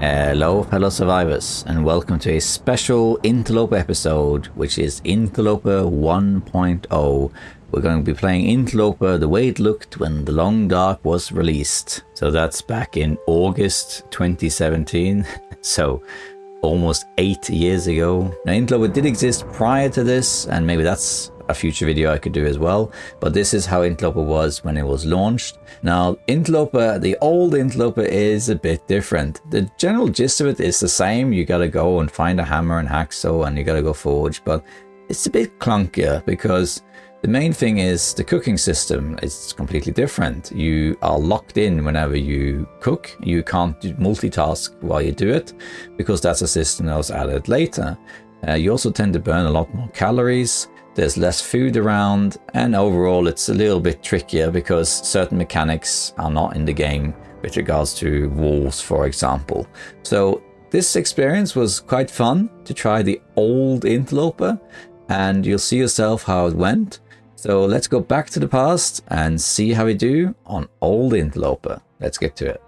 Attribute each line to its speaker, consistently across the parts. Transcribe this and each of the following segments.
Speaker 1: Hello fellow survivors, and welcome to a special Interloper episode, which is Interloper 1.0. We're going to be playing Interloper the way it looked when The Long Dark was released. So that's back in August 2017, so almost 8 years ago. Now Interloper did exist prior to this, and maybe that's a future video I could do as well, but this is how Interloper was when it was launched. Now Interloper, the old Interloper, is a bit different. The general gist of it is the same. You gotta go and find a hammer and hacksaw and you gotta go forge, but it's a bit clunkier because the main thing is the cooking system is completely different. You are locked in whenever you cook. You can't multitask while you do it because that's a system that was added later. You also tend to burn a lot more calories. There's less food around, and overall it's a little bit trickier because certain mechanics are not in the game with regards to walls, for example. So this experience was quite fun to try the old Interloper, and you'll see yourself how it went. So let's go back to the past and see how we do on old Interloper. Let's get to it.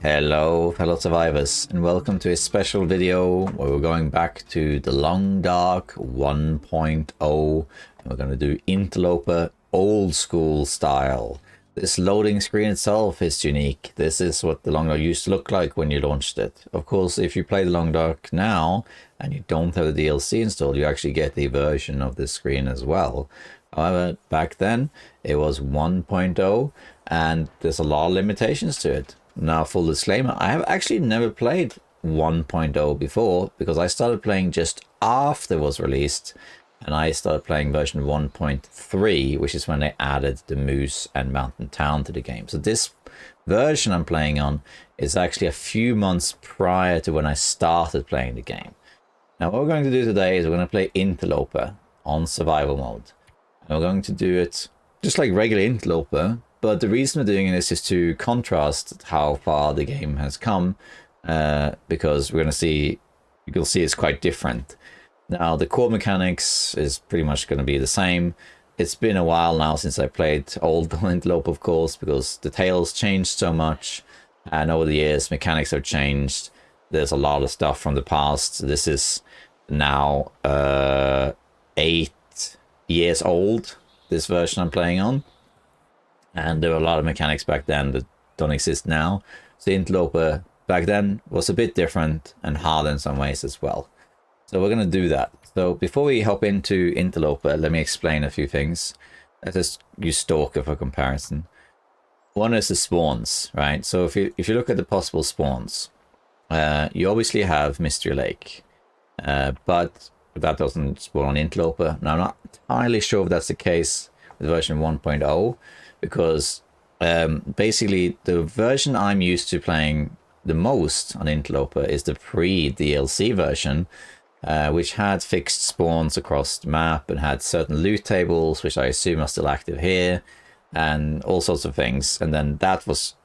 Speaker 1: Hello fellow survivors, and welcome to a special video where we're going back to The Long Dark 1.0, and we're going to do Interloper old school style. This loading screen itself is unique. This is what The Long Dark used to look like when you launched it. Of course, if you play The Long Dark now and you don't have the DLC installed, you actually get a version of this screen as well. However, back then it was 1.0 and there's a lot of limitations to it. Now, full disclaimer, I have actually never played 1.0 before because I started playing just after it was released, and I started playing version 1.3, which is when they added the Moose and Mountain Town to the game. So this version I'm playing on is actually a few months prior to when I started playing the game. Now, what we're going to do today is we're going to play Interloper on survival mode. And we're going to do it just like regular Interloper, but the reason we're doing this is to contrast how far the game has come, because we're going to see, you'll see it's quite different. Now, the core mechanics is pretty much going to be the same. It's been a while now since I played old Interloper, of course, because the tales changed so much, and over the years, mechanics have changed. There's a lot of stuff from the past. This is now 8 years old, this version I'm playing on. And there were a lot of mechanics back then that don't exist now. So Interloper back then was a bit different and hard in some ways as well. So we're going to do that. So before we hop into Interloper, let me explain a few things. Let's just use Stalker for comparison. One is the spawns, right? So if you look at the possible spawns, you obviously have Mystery Lake, but that doesn't spawn on Interloper. Now, I'm not entirely sure if that's the case with version 1.0. Because basically the version I'm used to playing the most on Interloper is the pre-DLC version, which had fixed spawns across the map and had certain loot tables, which I assume are still active here, and all sorts of things. And then that was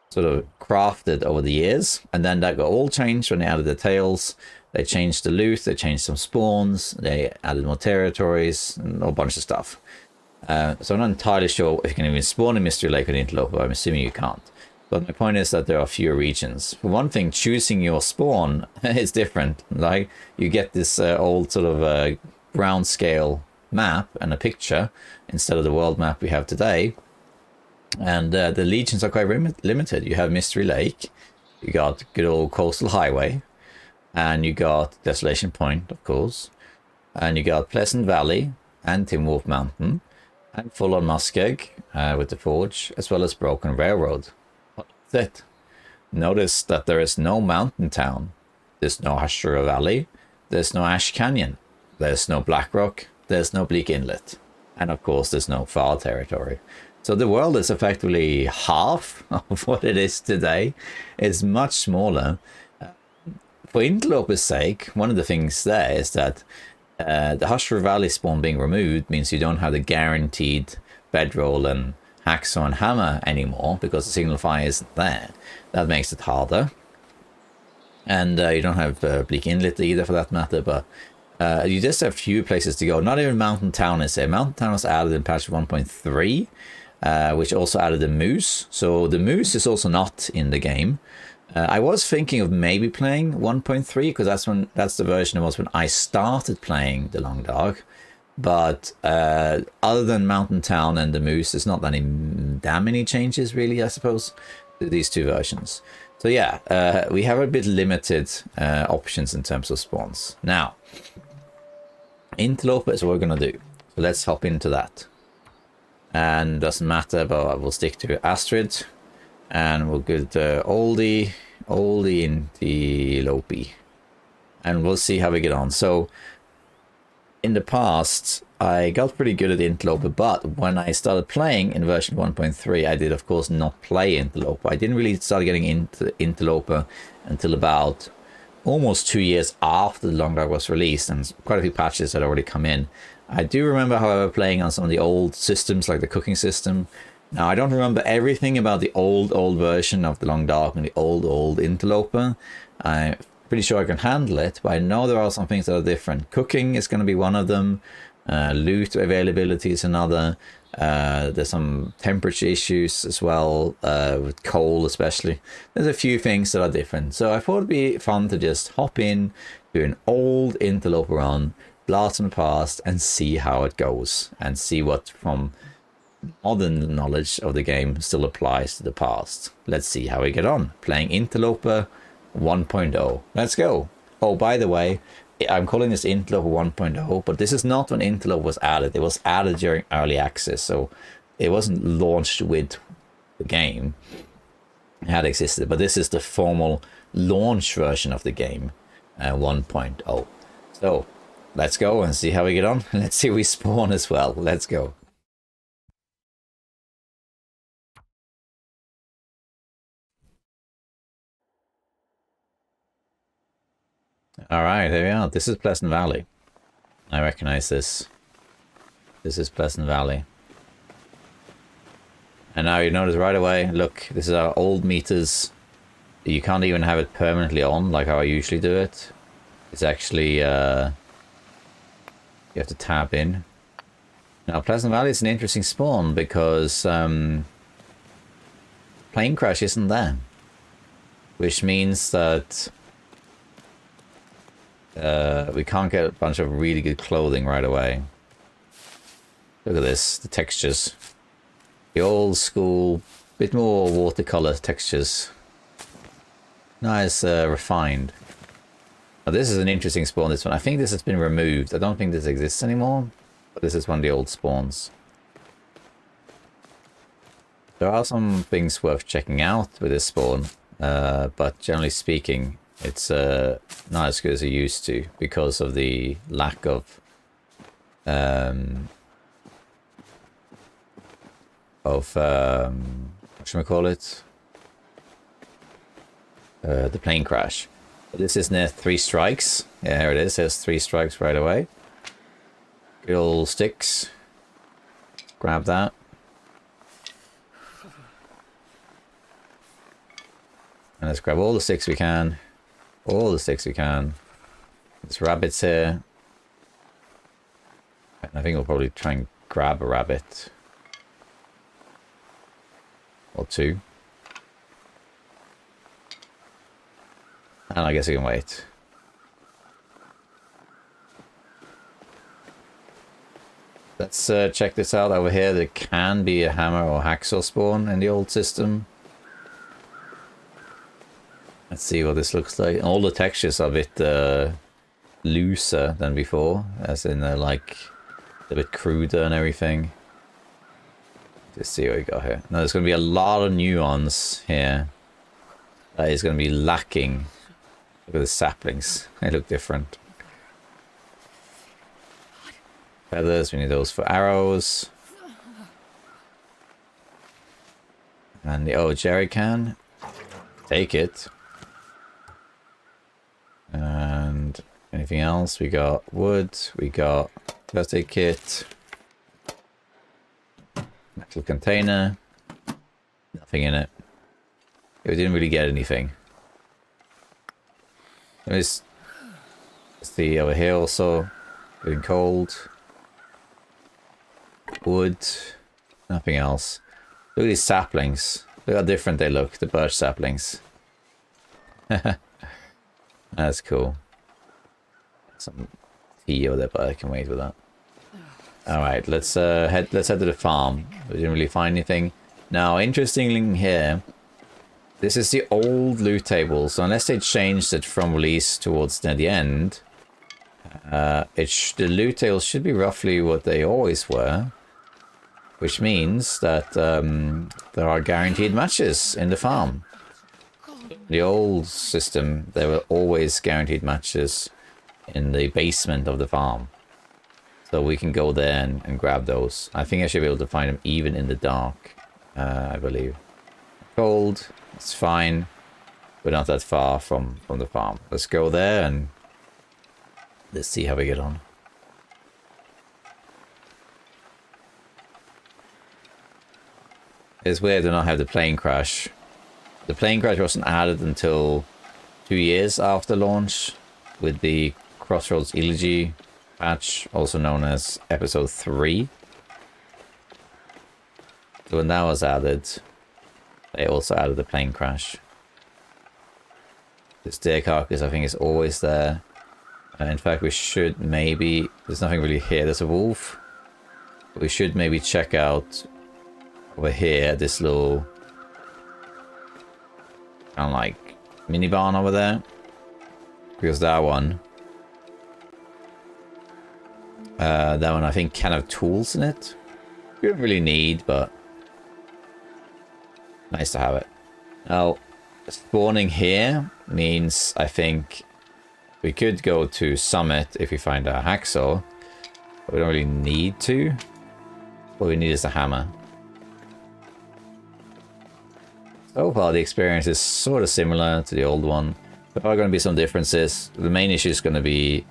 Speaker 1: sort of crafted over the years, and then that got all changed when they added the tails. They changed the loot, they changed some spawns, they added more territories, and a whole bunch of stuff. So I'm not entirely sure if you can even spawn in Mystery Lake on Interloper. I'm assuming you can't. But my point is that there are fewer regions. For one thing, choosing your spawn is different. Like, you get this old sort of ground scale map and a picture instead of the world map we have today. And the legions are quite limited. You have Mystery Lake, you got good old Coastal Highway, and you got Desolation Point, of course, and you got Pleasant Valley and Tim Wolf Mountain, and full on Muskeg with the Forge, as well as Broken Railroad. That's it. Notice that there is no Mountain Town. There's no Ashura Valley. There's no Ash Canyon. There's no Black Rock. There's no Bleak Inlet. And of course, there's no Far Territory. So the world is effectively half of what it is today. It's much smaller. For Interloper's sake, one of the things there is that The Hushra Valley spawn being removed means you don't have the guaranteed bedroll and hacksaw and hammer anymore because the signal fire isn't there. That makes it harder. And you don't have Bleak Inlet either for that matter, but you just have few places to go. Not even Mountain Town is there. Mountain Town was added in patch 1.3, which also added the Moose. So the Moose is also not in the game. I was thinking of maybe playing 1.3 because that's the version it was when I started playing the Long Dark. But other than Mountain Town and the Moose, there's not that many changes really, I suppose, to these two versions. So yeah, we have a bit limited options in terms of spawns. Now, interloper is what we're gonna do. So let's hop into that. And doesn't matter, but we'll stick to Astrid. And we'll get oldie interloper. And we'll see how we get on. So in the past, I got pretty good at interloper, but when I started playing in version 1.3, I did of course not play interloper. I didn't really start getting into interloper until about almost 2 years after the Long Dark was released, and quite a few patches had already come in. I do remember, however, playing on some of the old systems, like the cooking system. Now, I don't remember everything about the old version of the Long Dark and the old interloper. I'm pretty sure I can handle it, but I know there are some things that are different. Cooking is going to be one of them. Loot availability is another. There's some temperature issues as well, with coal especially. There's a few things that are different. So I thought it'd be fun to just hop in, do an old interloper run, blast from the past, and see how it goes, and see what from modern knowledge of the game still applies to the past. Let's see how we get on playing interloper 1.0. Let's go. Oh, by the way, I'm calling this interloper 1.0, but this is not when interloper was added. It was added during early access, so it wasn't launched with the game. It had existed, but this is the formal launch version of the game, 1.0. So let's go and see how we get on. Let's see if we spawn as well. Let's go. All right, here we are. This is Pleasant Valley. I recognize this. This is Pleasant Valley. And now you notice right away, look, this is our old meters. You can't even have it permanently on like how I usually do it. It's actually, you have to tab in. Now, Pleasant Valley is an interesting spawn because plane crash isn't there. Which means that we can't get a bunch of really good clothing right away. Look at this, the textures. The old school, bit more watercolor textures. Nice, refined. Now this is an interesting spawn, this one. I think this has been removed. I don't think this exists anymore, but this is one of the old spawns. There are some things worth checking out with this spawn, but generally speaking, it's not as good as it used to because of the lack of what should we call it? The plane crash. This is near 3 strikes. Yeah, here it is. There's 3 strikes right away. Good old sticks. Grab that. And let's grab all the sticks we can. All the sticks we can. There's rabbits here. I think we'll probably try and grab a rabbit. Or 2. And I guess we can wait. Let's check this out over here. There can be a hammer or hacksaw spawn in the old system. Let's see what this looks like. All the textures are a bit looser than before, as in like a bit cruder and everything. Let's see what we got here. Now there's going to be a lot of nuance here that is going to be lacking. Look at the saplings, they look different. Feathers, we need those for arrows. And the old jerry can, take it. And Anything else? We got wood, we got first aid kit, metal container, nothing in it. We didn't really get anything. Let's see over here also, getting cold. Wood, nothing else. Look at these saplings. Look how different they look, the birch saplings. That's cool. Some tea over there, but I can wait with that. Alright, let's head to the farm. We didn't really find anything. Now, interestingly here, this is the old loot table, so unless they changed it from release towards the end, the loot tables should be roughly what they always were, which means that there are guaranteed matches in the farm. The old system, there were always guaranteed matches in the basement of the farm. So we can go there and grab those. I think I should be able to find them even in the dark, I believe. Cold, it's fine. We're not that far from the farm. Let's go there and let's see how we get on. It's weird to not have the plane crash. The plane crash wasn't added until 2 years after launch with the Crossroads Elegy patch, also known as episode 3. So when that was added, they also added the plane crash. The stair carcass, I think, is always there. In fact, we should maybe... There's nothing really here. There's a wolf. But we should maybe check out over here, this little... kind of like mini barn over there. Because that one I think can have tools in it. You don't really need, but nice to have it. Now, spawning here means I think we could go to Summit if we find a hacksaw, but we don't really need to. What we need is a hammer. So far, the experience is sort of similar to the old one. There are going to be some differences. The main issue is going to be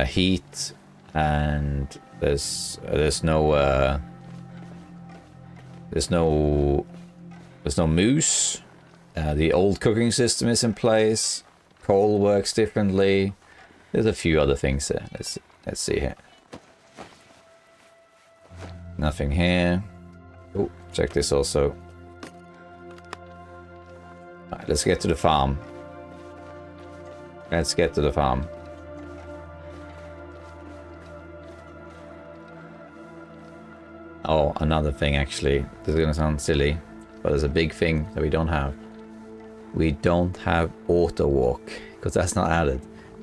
Speaker 1: heat, and there's no moose. The old cooking system is in place. Coal works differently. There's a few other things there. Let's see here. Nothing here. Oh, check this also. Alright, let's get to the farm. Let's get to the farm. Oh, another thing actually. This is going to sound silly, but there's a big thing that we don't have. We don't have auto walk, because that's not added.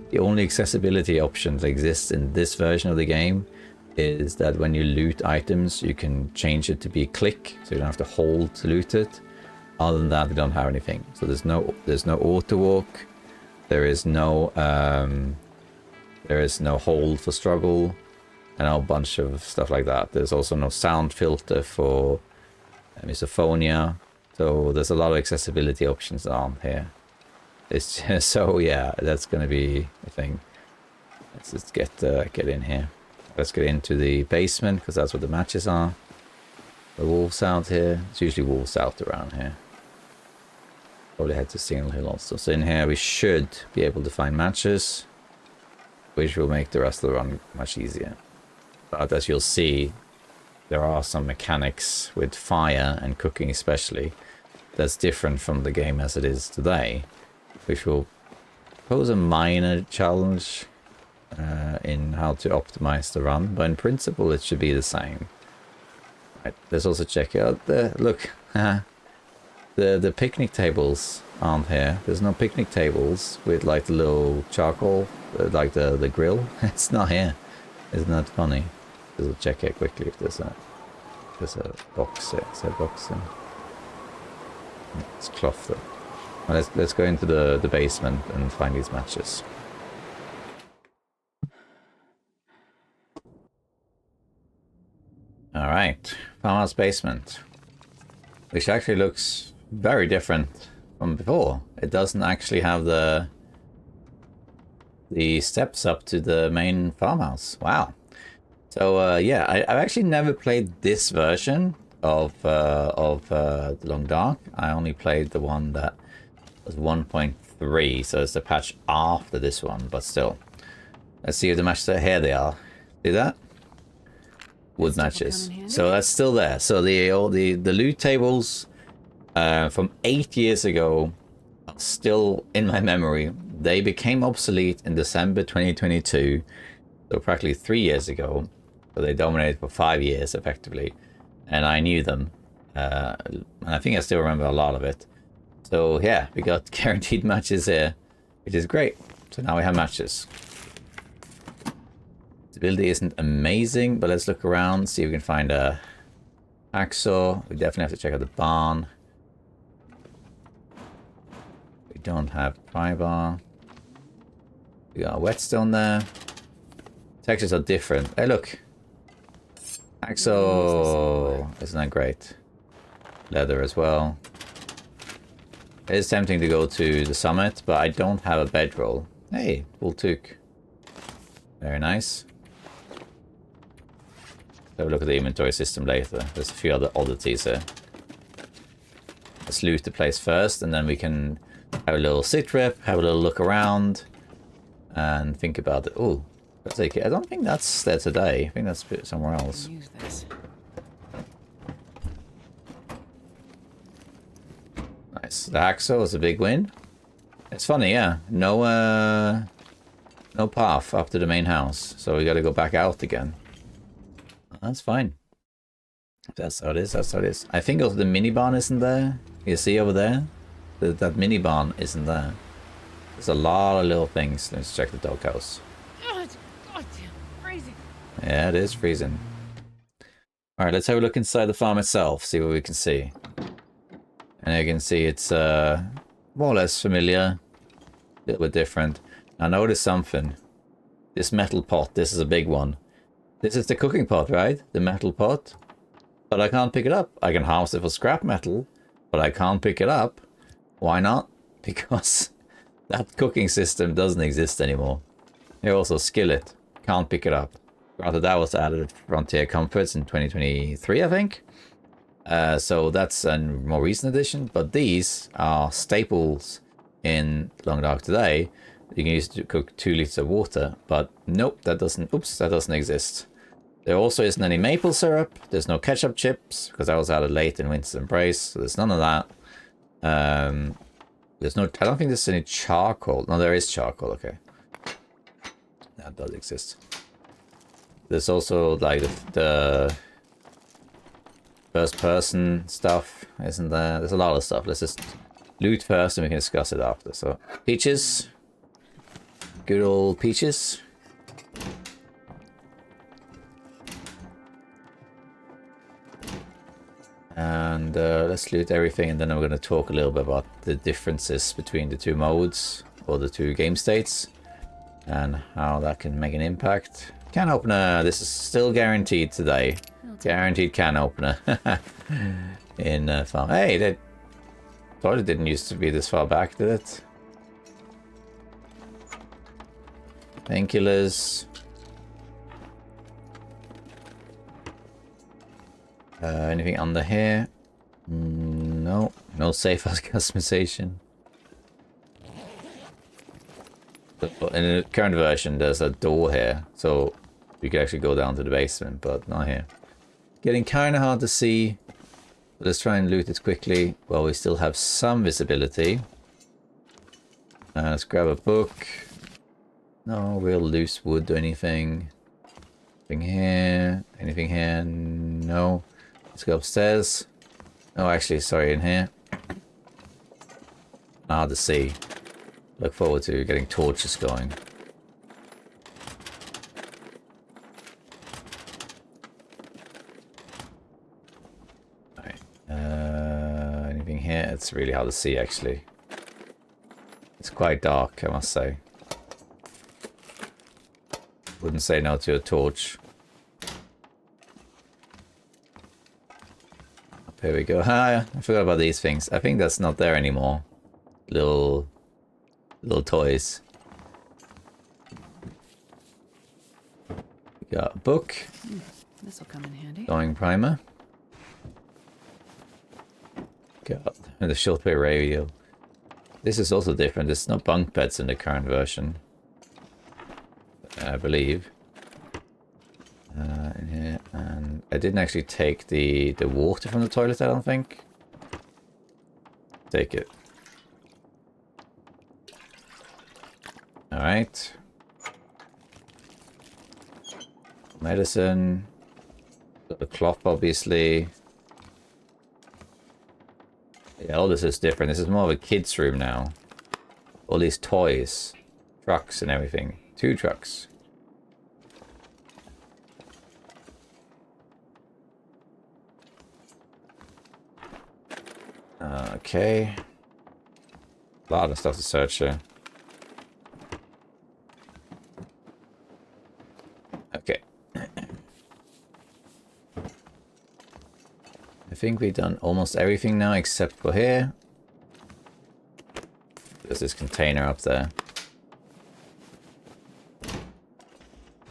Speaker 1: The only accessibility option that exists in this version of the game is that when you loot items, you can change it to be click, so you don't have to hold to loot it. Other than that, we don't have anything. So there's no auto walk. There is no hold for struggle, and a whole bunch of stuff like that. There's also no sound filter for misophonia. So there's a lot of accessibility options that aren't here. It's just, so yeah, that's gonna be a thing. Let's just get in here. Let's get into the basement because that's where the matches are. The wolves out here. It's usually wolves out around here. Probably head to Signal Hill also. So in here we should be able to find matches, which will make the rest of the run much easier. But as you'll see, there are some mechanics with fire and cooking especially that's different from the game as it is today, which will pose a minor challenge in how to optimize the run, but in principle it should be the same. Right, let's also check out the look. The picnic tables aren't here. There's no picnic tables with like the little charcoal, like the grill. It's not here. Isn't that funny? We'll check here quickly if there's a box here. Is there a box here? It's cloth though. Well, let's go into the basement and find these matches. Alright, farmhouse basement. Which actually looks very different from before. It doesn't actually have the the steps up to the main farmhouse. Wow. So yeah, I've actually never played this version of The Long Dark. I only played the one that was 1.3, so it's the patch after this one, but still. Let's see if the matches are here. They are. See that? Wood matches. So that's still there. So the loot tables from 8 years ago are still in my memory. They became obsolete in December 2022, so practically 3 years ago. So they dominated for 5 years effectively, and I knew them, and I think I still remember a lot of it. So yeah, we got guaranteed matches here, which is great. So now we have matches. Stability isn't amazing, but let's look around, see if we can find a hacksaw. We definitely have to check out the barn. We don't have pry bar. We got a whetstone there. Textures are different. Hey, look. Hacksaw. Isn't that great? Leather as well. It is tempting to go to the summit, but I don't have a bedroll. Hey, wool toque. Very nice. Have a look at the inventory system later. There's a few other oddities here. Let's loot the place first, and then we can have a little sit rep, have a little look around, and think about it. Oh, I don't think that's there today. I think that's somewhere else.
Speaker 2: Use this.
Speaker 1: Nice. The hacksaw is a big win. It's funny, yeah. No path up to the main house, so we got to go back out again. That's fine. If that's how it is, that's how it is. I think also the mini barn isn't there. You see over there? That mini barn isn't there. There's a lot of little things. Let's check the doghouse.
Speaker 2: God damn, freezing.
Speaker 1: Yeah, it is freezing. Alright, let's have a look inside the farm itself, see what we can see. And you can see it's more or less familiar. A little bit different. I noticed something. This metal pot, this is a big one. This is the cooking pot, right? The metal pot. But I can't pick it up. I can harvest it for scrap metal, but I can't pick it up. Why not? Because that cooking system doesn't exist anymore. Here also skillet. Can't pick it up. Granted, that was added at Frontier Comforts in 2023, I think. So that's a more recent addition. But these are staples in Long Dark today. You can use it to cook 2 liters of water. But nope, that doesn't. Oops, that doesn't exist. There also isn't any maple syrup. There's no ketchup chips because that was added late in Winter's Embrace. So there's none of that. There's no. I don't think there's any charcoal. No, there is charcoal. Okay, that does exist. There's also like the first-person stuff, isn't there? There's a lot of stuff. Let's just loot first, and we can discuss it after. So peaches, good old peaches. And let's loot everything, and then I'm going to talk a little bit about the differences between the two modes, or the two game states, and how that can make an impact. Can opener, this is still guaranteed today. Guaranteed can opener. In farm. Hey, that toilet didn't used to be this far back, did it? Painkillers. Anything under here? No. No safe house customization. But in the current version, there's a door here. So you could actually go down to the basement, but not here. Getting kind of hard to see. But let's try and loot it quickly while we still have some visibility. Let's grab a book. No real loose wood or anything. Anything here? Anything here? No. Let's go upstairs. Oh, actually, sorry, in here. Hard to see. Look forward to getting torches going. Alright. Anything here? It's really hard to see, actually. It's quite dark, I must say. Wouldn't say no to a torch. There we go. Ah, I forgot about these things. I think that's not there anymore. Little toys. Got a book.
Speaker 2: This will come in handy.
Speaker 1: Going primer. Got the shortwave radio. This is also different. There's no bunk beds in the current version, I believe. In here, and I didn't actually take the water from the toilet. I don't think. Take it. All right. Medicine. Got the cloth, obviously. Yeah, all this is different. This is more of a kid's room now. All these toys, trucks and everything. 2 trucks. Okay. A lot of stuff to search here. Okay. I think we've done almost everything now except for here. There's this container up there.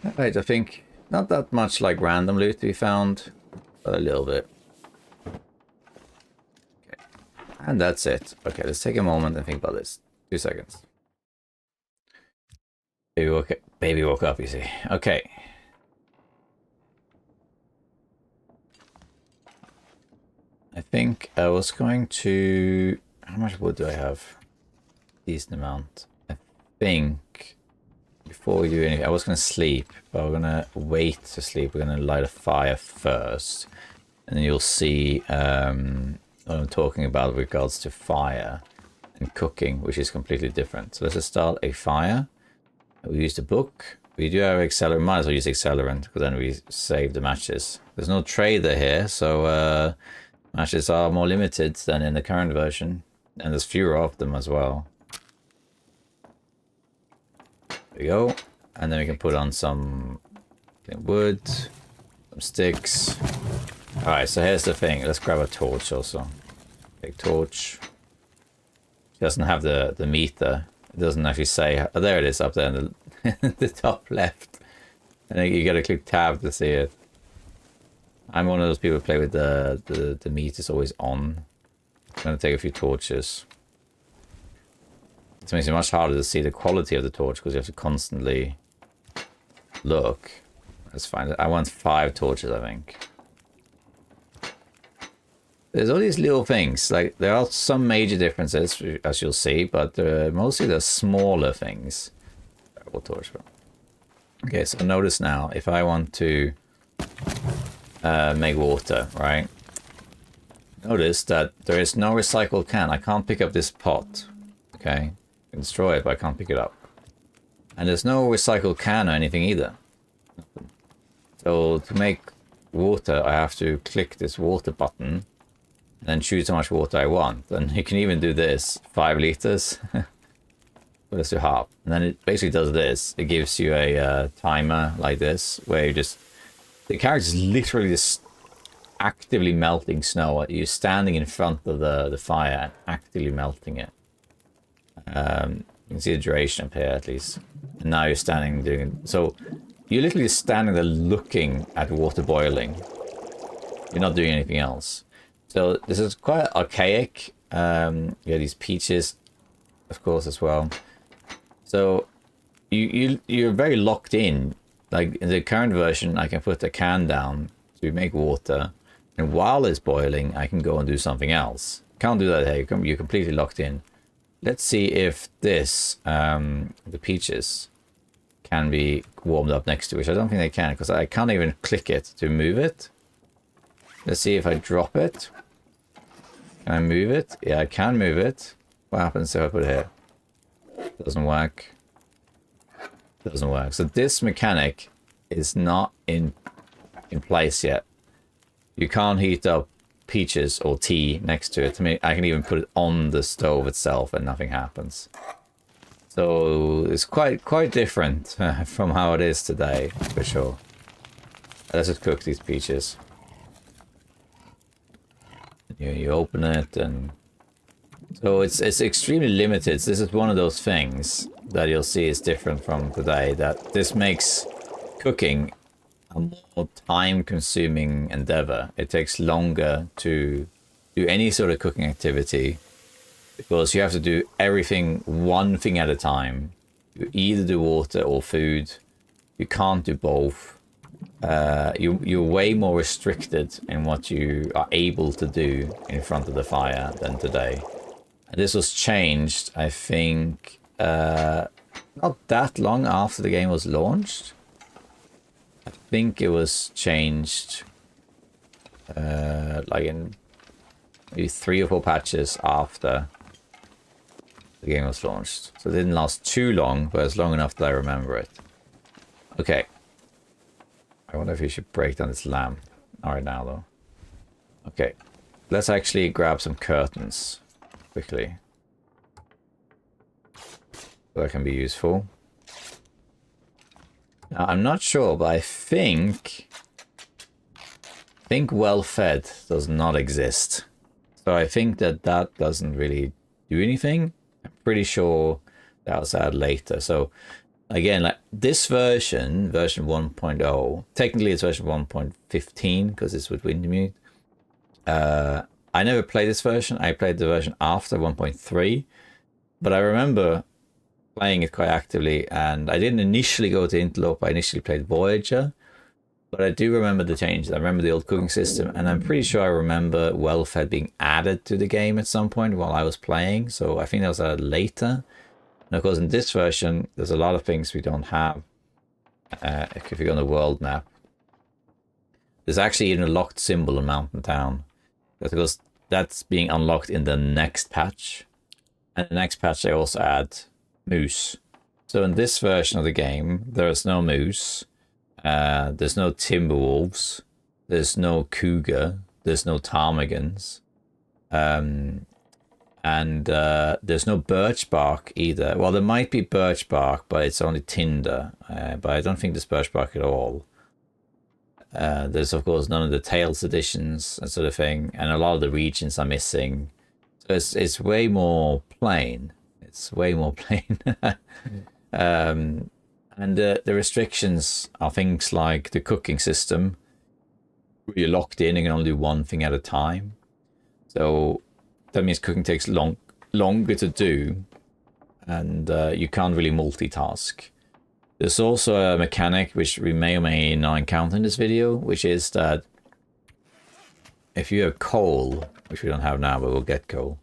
Speaker 1: Alright, I think not that much like random loot we found, but a little bit. Okay. And that's it. Okay, let's take a moment and think about this. 2 seconds. Baby woke up, you see. Okay. I think I was going to... How much wood do I have? Decent amount. I think before we do anything, I was going to sleep, but we're going to wait to sleep. We're going to light a fire first. And then you'll see what I'm talking about with regards to fire and cooking, which is completely different. So let's just start a fire. We use the book. We do have accelerant. Might as well use accelerant, because then we save the matches. There's no trader here, so... matches are more limited than in the current version, and there's fewer of them as well. There we go, and then we can put on some wood, some sticks. Alright, so here's the thing. Let's grab a torch also. Big torch. It doesn't have the meter. It doesn't actually say... Oh, there it is up there in the top left. And then you gotta click tab to see it. I'm one of those people who play with the meters always on. I'm going to take a few torches. It makes it much harder to see the quality of the torch because you have to constantly look. That's fine. I want 5 torches, I think. There's all these little things. Like, there are some major differences, as you'll see, but mostly the smaller things. What torch? Okay, so notice now, if I want to... make water, right? Notice that there is no recycled can. I can't pick up this pot. Okay? I can destroy it, but I can't pick it up. And there's no recycled can or anything either. So to make water, I have to click this water button and then choose how much water I want. And you can even do this, 5 liters. But let's do half. And then it basically does this. It gives you a timer like this, where you just... The character's literally just actively melting snow. You're standing in front of the fire and actively melting it. You can see the duration up here at least. And now you're standing doing it. So you're literally just standing there looking at water boiling. You're not doing anything else. So this is quite archaic. You have these peaches, of course, as well. So you're very locked in. Like in the current version, I can put the can down to make water, and while it's boiling, I can go and do something else. Can't do that here. You're completely locked in. Let's see if this, the peaches, can be warmed up next to it, which I don't think they can, because I can't even click it to move it. Let's see if I drop it. Can I move it? Yeah, I can move it. What happens if I put it here? Doesn't work. Doesn't work. So this mechanic is not in place yet. You can't heat up peaches or tea next to it. I mean, I can even put it on the stove itself and nothing happens. So it's quite different from how it is today, for sure. Let's just cook these peaches. You open it, and so it's extremely limited. This is one of those things that you'll see is different from today, that this makes cooking a more time-consuming endeavor. It takes longer to do any sort of cooking activity because you have to do everything one thing at a time. You either do water or food. You can't do both. You're way more restricted in what you are able to do in front of the fire than today. And this was changed, I think, not that long after the game was launched. I think it was changed like in maybe 3 or 4 patches after the game was launched. So it didn't last too long, but it's long enough that I remember it. Okay. I wonder if you should break down this lamp. Not right now, though. Okay. Let's actually grab some curtains quickly. That can be useful. Now, I'm not sure, but I think well-fed does not exist. So I think that doesn't really do anything. I'm pretty sure that was added later. So again, like this version 1.0, technically it's version 1.15 because it's with Wintermute. I never played this version. I played the version after 1.3, but I remember playing it quite actively, and I didn't initially go to Interloper. I initially played Voyager, but I do remember the changes. I remember the old cooking system, and I'm pretty sure I remember well-fed being added to the game at some point while I was playing, so I think that was added later. And of course, in this version, there's a lot of things we don't have. If you go on the world map, there's actually even a locked symbol on Mountain Town, because that's being unlocked in the next patch. And the next patch, they also add moose. So in this version of the game, there's no moose, there's no timber wolves, there's no cougar, there's no ptarmigans, and there's no birch bark either. Well, there might be birch bark, but it's only tinder, but I don't think there's birch bark at all. There's of course none of the Tales editions, that sort of thing, and a lot of the regions are missing. So it's way more plain. It's way more plain. And the restrictions are things like the cooking system, where you're locked in and can only do one thing at a time. So that means cooking takes longer to do, and you can't really multitask. There's also a mechanic which we may or may not encounter in this video, which is that if you have coal, which we don't have now, but we'll get coal,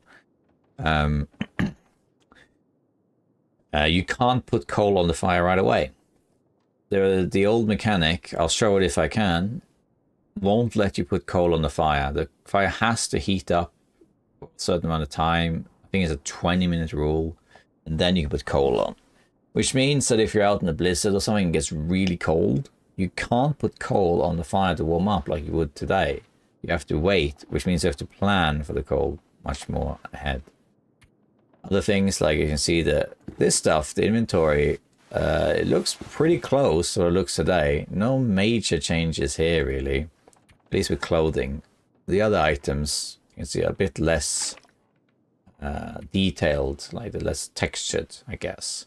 Speaker 1: you can't put coal on the fire right away. The old mechanic, I'll show it if I can, won't let you put coal on the fire. The fire has to heat up for a certain amount of time. I think it's a 20-minute rule, and then you can put coal on. Which means that if you're out in a blizzard or something and it gets really cold, you can't put coal on the fire to warm up like you would today. You have to wait, which means you have to plan for the cold much more ahead. Other things, like you can see that this stuff, the inventory, it looks pretty close to what it looks today. No major changes here, really. At least with clothing. The other items, you can see, are a bit less detailed, like they're less textured, I guess.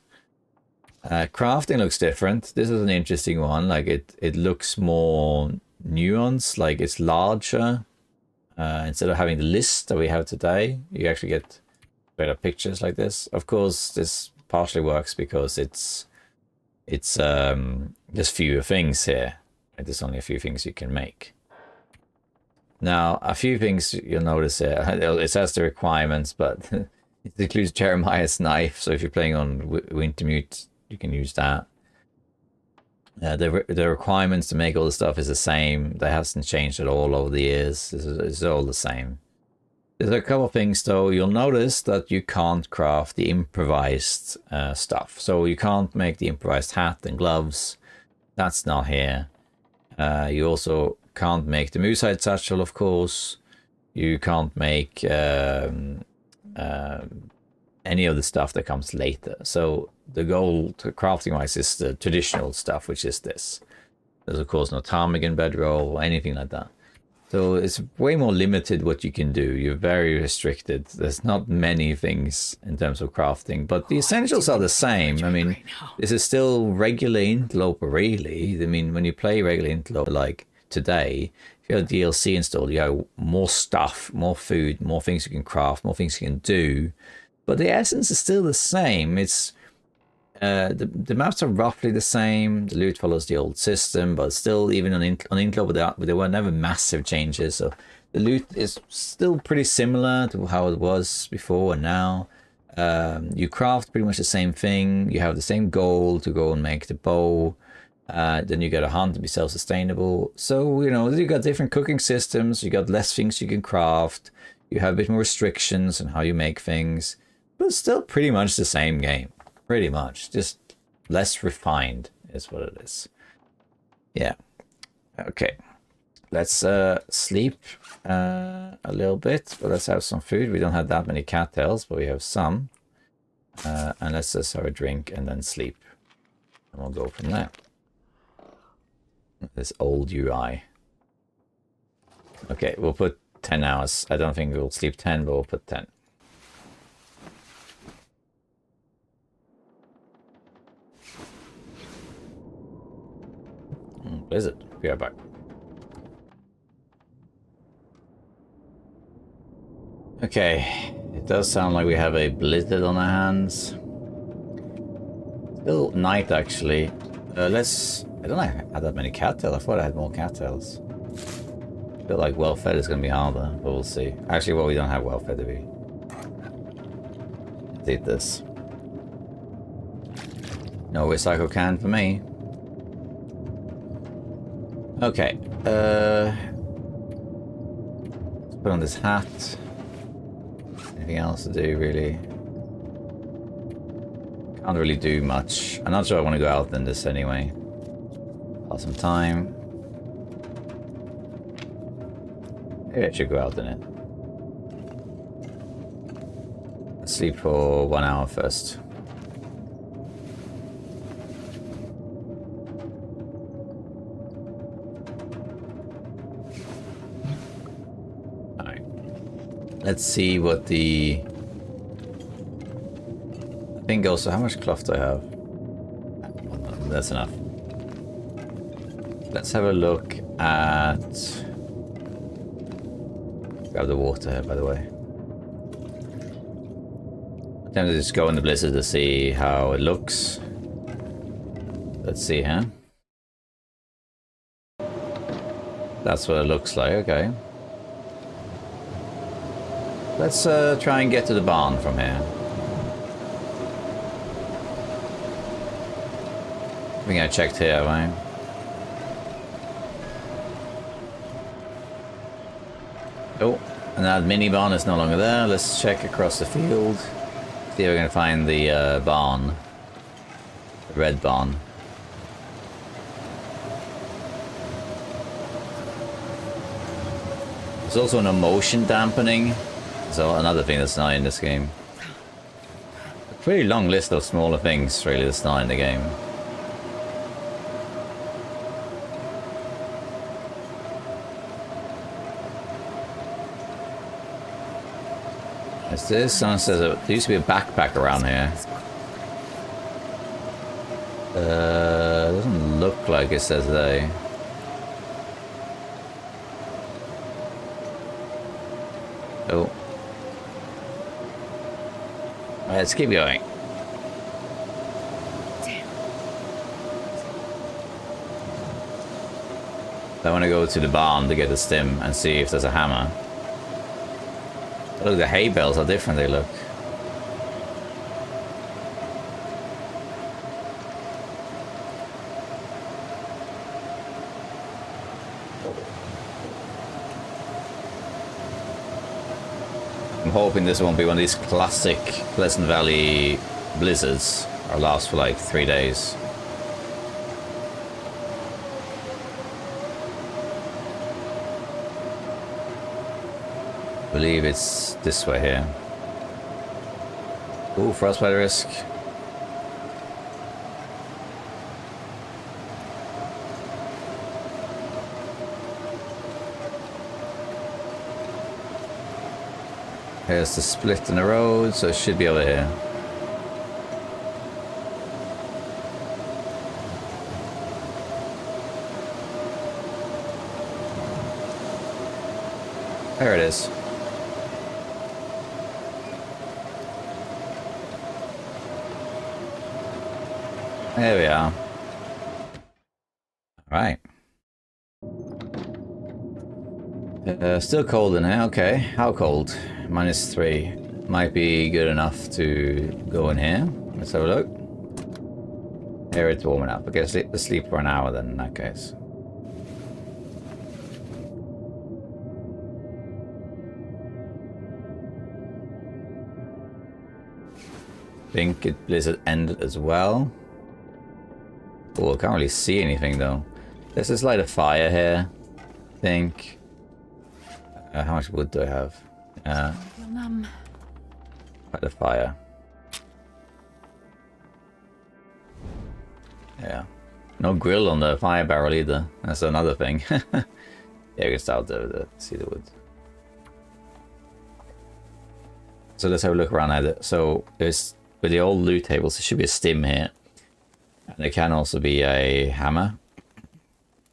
Speaker 1: Crafting looks different. This is an interesting one. Like it looks more nuanced, like it's larger. Instead of having the list that we have today, you actually get better pictures like this. Of course, this partially works because it's just fewer things here. There's only a few things you can make. Now, a few things you'll notice here. It says the requirements, but it includes Jeremiah's knife. So if you're playing on Wintermute, you can use that. The requirements to make all the stuff is the same. They hasn't changed at all over the years. It's all the same. There's a couple of things though. You'll notice that you can't craft the improvised stuff. So you can't make the improvised hat and gloves. That's not here. You also can't make the moosehide satchel, of course. You can't make any of the stuff that comes later. So the goal to crafting wise is the traditional stuff, which is this. There's of course no ptarmigan bedroll or anything like that. So it's way more limited what you can do. You're very restricted. There's not many things in terms of crafting, but the essentials are the same. I mean, this is still regular interloper, really. I mean, when you play regular interloper like today, if you have DLC installed, you have more stuff, more food, more things you can craft, more things you can do. But the essence is still the same. It's the maps are roughly the same. The loot follows the old system, but still, even on Interloper, there were never massive changes. So the loot is still pretty similar to how it was before and now. You craft pretty much the same thing. You have the same goal to go and make the bow. Then you got a hunt to be self-sustainable. So, you know, you got different cooking systems. You got less things you can craft. You have a bit more restrictions on how you make things. But it's still pretty much the same game. Pretty much, just less refined is what it is. Yeah. Okay. Let's sleep a little bit, but let's have some food. We don't have that many cattails, but we have some. And let's just have a drink and then sleep. And we'll go from there. This old UI. Okay, we'll put 10 hours. I don't think we'll sleep 10, but we'll put 10. Blizzard. Be right back. Okay, it does sound like we have a blizzard on our hands. Still night, actually. Let's... I don't know if I had that many cattails. I thought I had more cattails. I feel like well-fed is going to be harder, but we'll see. Actually, well, we don't have well-fed, do we? Let's eat this. No recycle can for me. Okay, let's put on this hat. Anything else to do, really? Can't really do much. I'm not sure I want to go out in this anyway. Got some time. Maybe I should go out in it. Let's sleep for 1 hour first. Let's see what the... I think also, how much cloth do I have? That's enough. Let's have a look at... Grab the water here, by the way. I'm tempted to just go in the blizzard to see how it looks. Let's see here. That's what it looks like, okay. Let's try and get to the barn from here. I think I checked here, have I? Oh, and that mini barn is no longer there. Let's check across the field. See if we're going to find the barn. The red barn. There's also no motion dampening. So another thing that's not in this game. A pretty long list of smaller things really that's not in the game. What's this? Someone says there used to be a backpack around here. Doesn't look like it says they. Oh. Let's keep going. I want to go to the barn to get the stim and see if there's a hammer. Look, the hay bales are different, they look. I'm hoping this won't be one of these classic Pleasant Valley blizzards or last for like 3 days. I believe it's this way here. Ooh, frostbite risk. Here's the split in the road, so it should be over here. There it is. There we are. Alright. Still cold in here, okay. How cold? -3. Might be good enough to go in here. Let's have a look. Here it's warming up. I guess let's sleep for an hour then in that case. Think it blizzard ended as well. Oh, I can't really see anything though. Let's just light a fire here. Think. How much wood do I have? Light a fire. Yeah. No grill on the fire barrel either. That's another thing. Yeah, we can start to see the wood. So let's have a look around at it. So there's, with the old loot tables, there should be a stim here. And there can also be a hammer.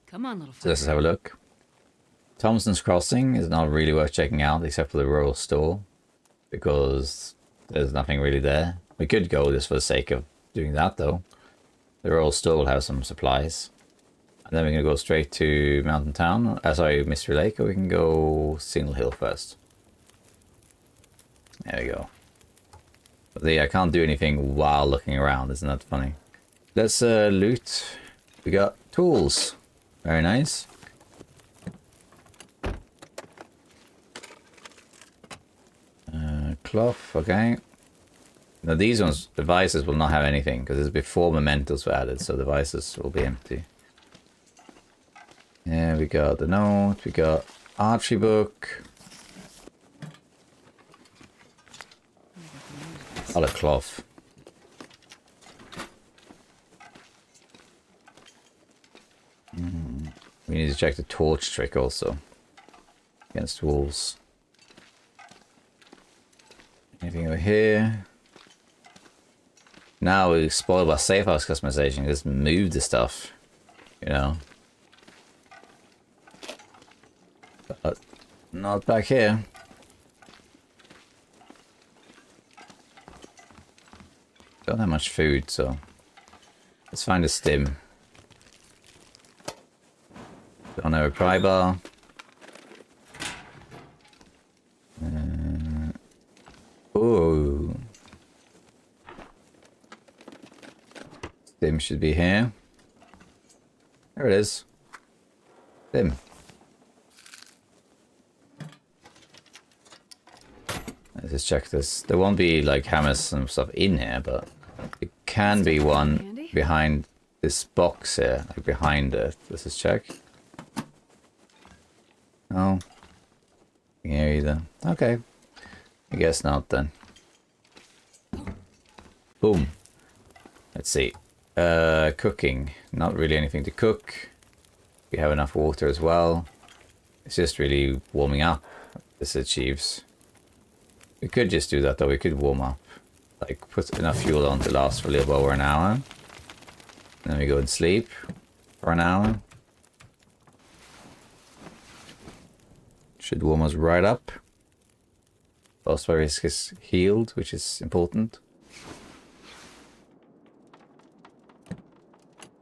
Speaker 2: Come on, little
Speaker 1: So let's have a look. Thomsons Crossing is not really worth checking out except for the rural store. Because there's nothing really there. We could go just for the sake of doing that though. The rural store will have some supplies. And then we're going to go straight to Mountain Town. Sorry, Mystery Lake. Or we can go Signal Hill first. There we go. But yeah, I can't do anything while looking around. Isn't that funny? Let's loot. We got tools. Very nice. Cloth, okay. Now these ones, devices will not have anything because it's before mementos were added, so devices will be empty. Yeah, we got the note, we got archery book. A lot of cloth. We need to check the torch trick also. Against wolves. Anything over here? Now we're spoiled by safe house customization. Just move the stuff, you know. But not back here. Don't have much food, so let's find a stim. Don't have a pry bar. Oh, stim should be here. There it is. Stim. Let's just check this. There won't be like hammers and stuff in here, but it can be one behind this box here, like behind it. Let's just check. No. Here either. Okay. I guess not then. Boom. Let's see. Cooking. Not really anything to cook. We have enough water as well. It's just really warming up. This achieves. We could just do that though. We could warm up. Like put enough fuel on to last for a little over an hour. And then we go and sleep for an hour. Should warm us right up. Boss risk is healed, which is important.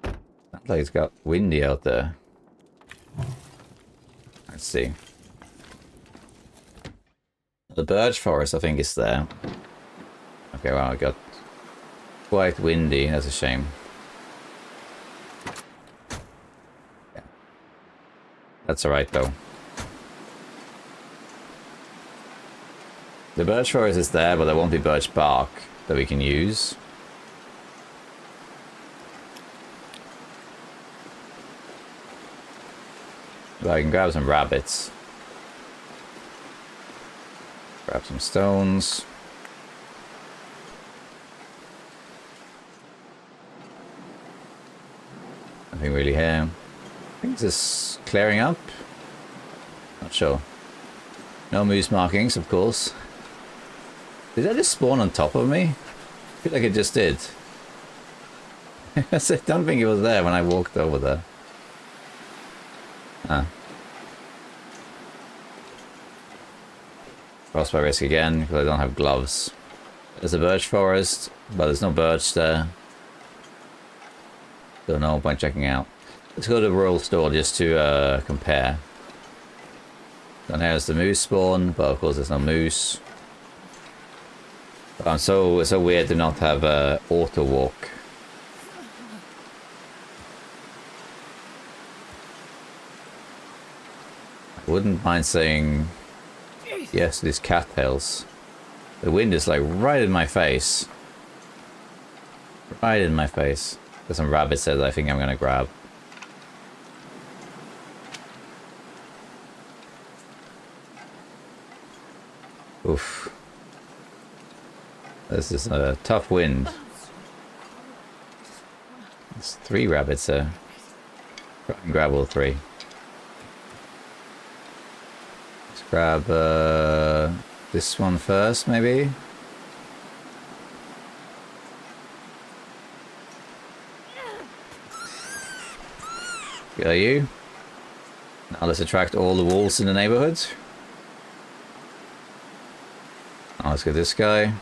Speaker 1: Sounds like it's got windy out there. Let's see. The birch forest, I think, is there. Okay, well, it got quite windy. That's a shame. Yeah. That's alright, though. The birch forest is there, but there won't be birch bark that we can use. But I can grab some rabbits. Grab some stones. Nothing really here. I think this is clearing up. Not sure. No moose markings, of course. Did that just spawn on top of me? I feel like it just did. I don't think it was there when I walked over there. Ah. Frostbite risk again, because I don't have gloves. There's a birch forest, but there's no birch there. So no point checking out. Let's go to the rural store just to compare. Down here is the moose spawn, but of course there's no moose. But it's so weird to not have auto walk. I wouldn't mind saying yes to these cattails. The wind is like right in my face. Right in my face. There's some rabbits there that I think I'm gonna grab. Oof. This is a tough wind. There's 3 rabbits there. Try and grab all 3. Let's grab this one first, maybe. Got you. Now let's attract all the wolves in the neighborhood. Now let's get this guy.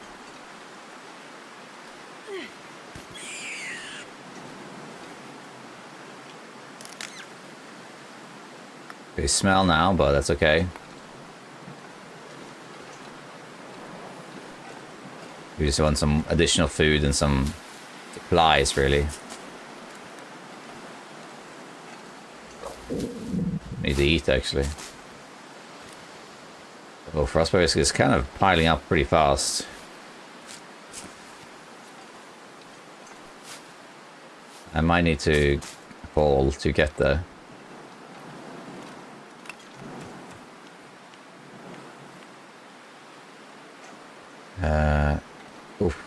Speaker 1: They smell now, but that's okay. We just want some additional food and some supplies, really. Need to eat, actually. Oh, frostbite is kind of piling up pretty fast. I might need to fall to get there. Oof.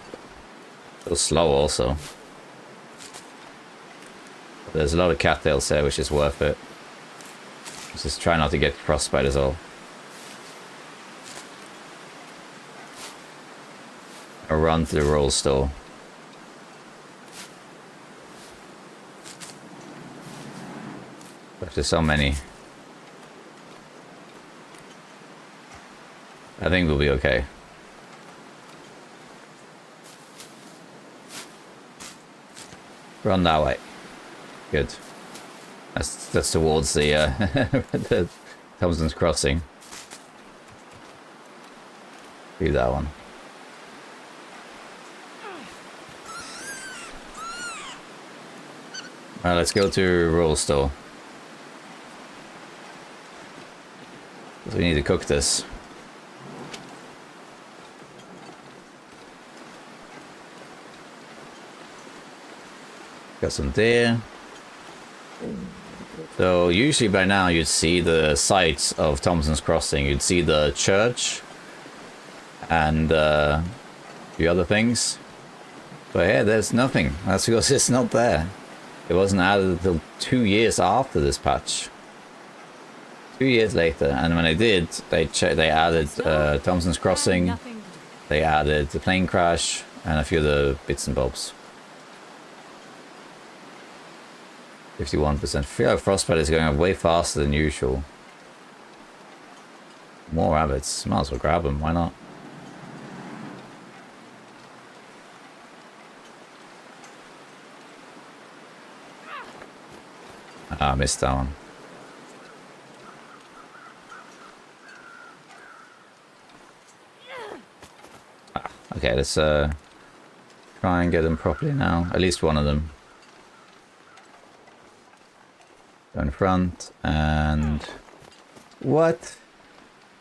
Speaker 1: So slow also. There's a lot of cattails there, which is worth it. Just try not to get frostbite as all. I'll run to the roll store. But there's so many. I think we'll be okay. Run that way. Good. That's towards the the Thomsons crossing. Do that one. Alright, let's go to rural store. So we need to cook this. Got some deer. So usually by now you'd see the sites of Thomsons Crossing. You'd see the church and a few other things. But yeah, there's nothing. That's because it's not there. It wasn't added until 2 years after this patch. 2 years later, and when they did, they added Thomsons Crossing. They added the plane crash and a few other bits and bobs. 51%. I feel like frostbite is going up way faster than usual. More rabbits. Might as well grab them. Why not? Ah, I missed that one. Ah, okay, let's try and get them properly now. At least one of them. Go in front and... What?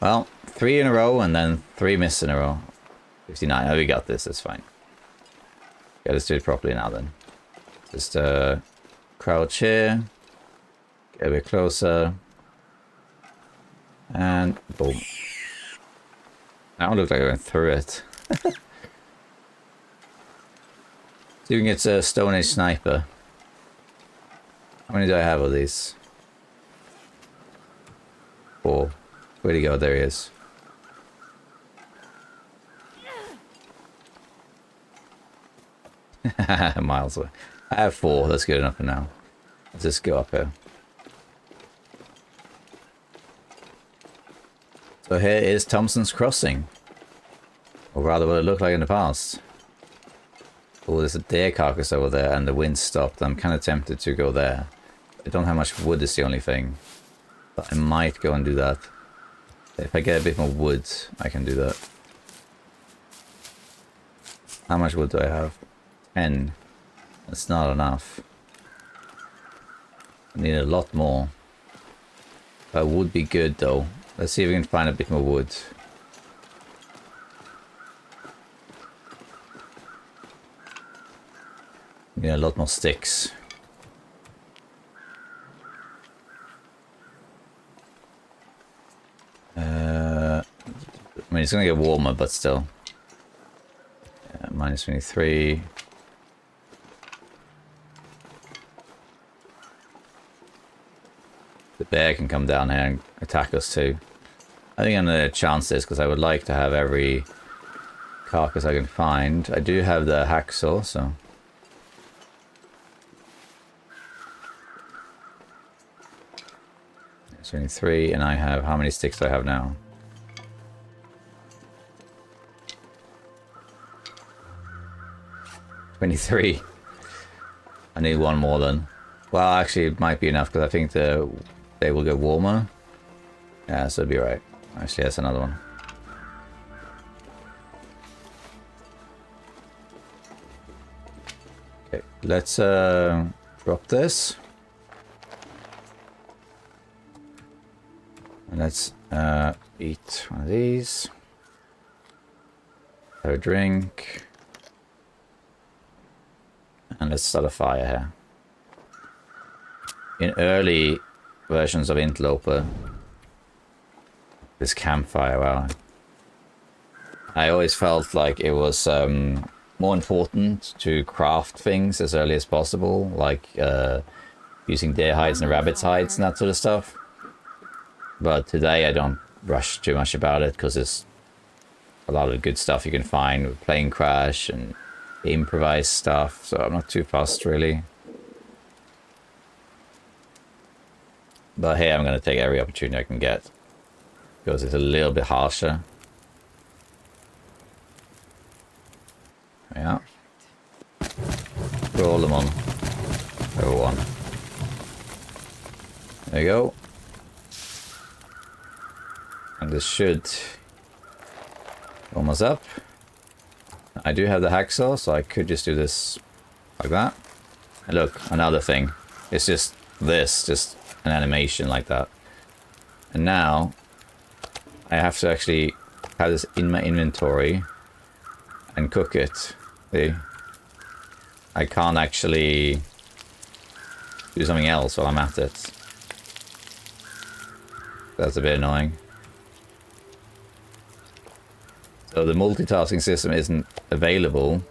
Speaker 1: Well, 3 in a row and then 3 missed in a row. 59. Oh, we got this. That's fine. Okay, let's do it properly now then. Just crouch here. Get a bit closer. And boom. That one looked like I went through it. Doing it's a Stone Age sniper. How many do I have of these? 4. Where'd he go? There he is. Miles away. I have 4. That's good enough for now. Let's just go up here. So here is Thomsons Crossing. Or rather what it looked like in the past. Oh, there's a deer carcass over there and the wind stopped. I'm kind of tempted to go there. I don't have much wood is the only thing. But I might go and do that. If I get a bit more wood, I can do that. How much wood do I have? 10. That's not enough. I need a lot more. That would be good though. Let's see if we can find a bit more wood. Need a lot more sticks. I mean, it's gonna get warmer, but still. Minus 23. The bear can come down here and attack us too. I think I'm gonna chance this because I would like to have every carcass I can find. I do have the hacksaw, so. 23, and I have, how many sticks do I have now? 23. I need one more then. Well, actually, it might be enough because I think they will get warmer. Yeah, so it'll be right. Actually, that's another one. Okay, let's drop this. And let's eat one of these. Have a drink. And let's start a fire here. In early versions of Interloper, this campfire, wow. I always felt like it was more important to craft things as early as possible, like using deer hides and rabbit's hides and that sort of stuff. But today I don't rush too much about it because there's a lot of good stuff you can find with Plane Crash and improvised stuff, so I'm not too fussed really. But here I'm going to take every opportunity I can get because it's a little bit harsher. Yeah. Roll them on. Over one. There you go. And this should warm us up. I do have the hacksaw, so I could just do this like that. And look, another thing. It's just this, just an animation like that. And now I have to actually have this in my inventory and cook it. See? I can't actually do something else while I'm at it. That's a bit annoying. So the multitasking system isn't available.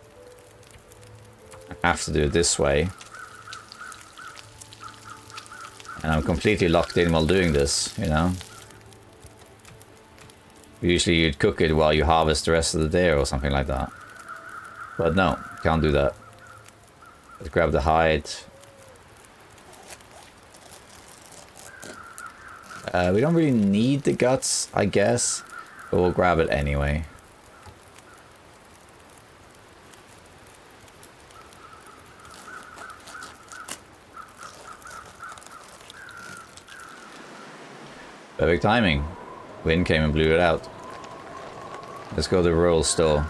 Speaker 1: I have to do it this way. And I'm completely locked in while doing this, you know. Usually you'd cook it while you harvest the rest of the deer or something like that. But no, can't do that. Let's grab the hide. We don't really need the guts, I guess. But we'll grab it anyway. Perfect timing. Wind came and blew it out. Let's go to the rural store.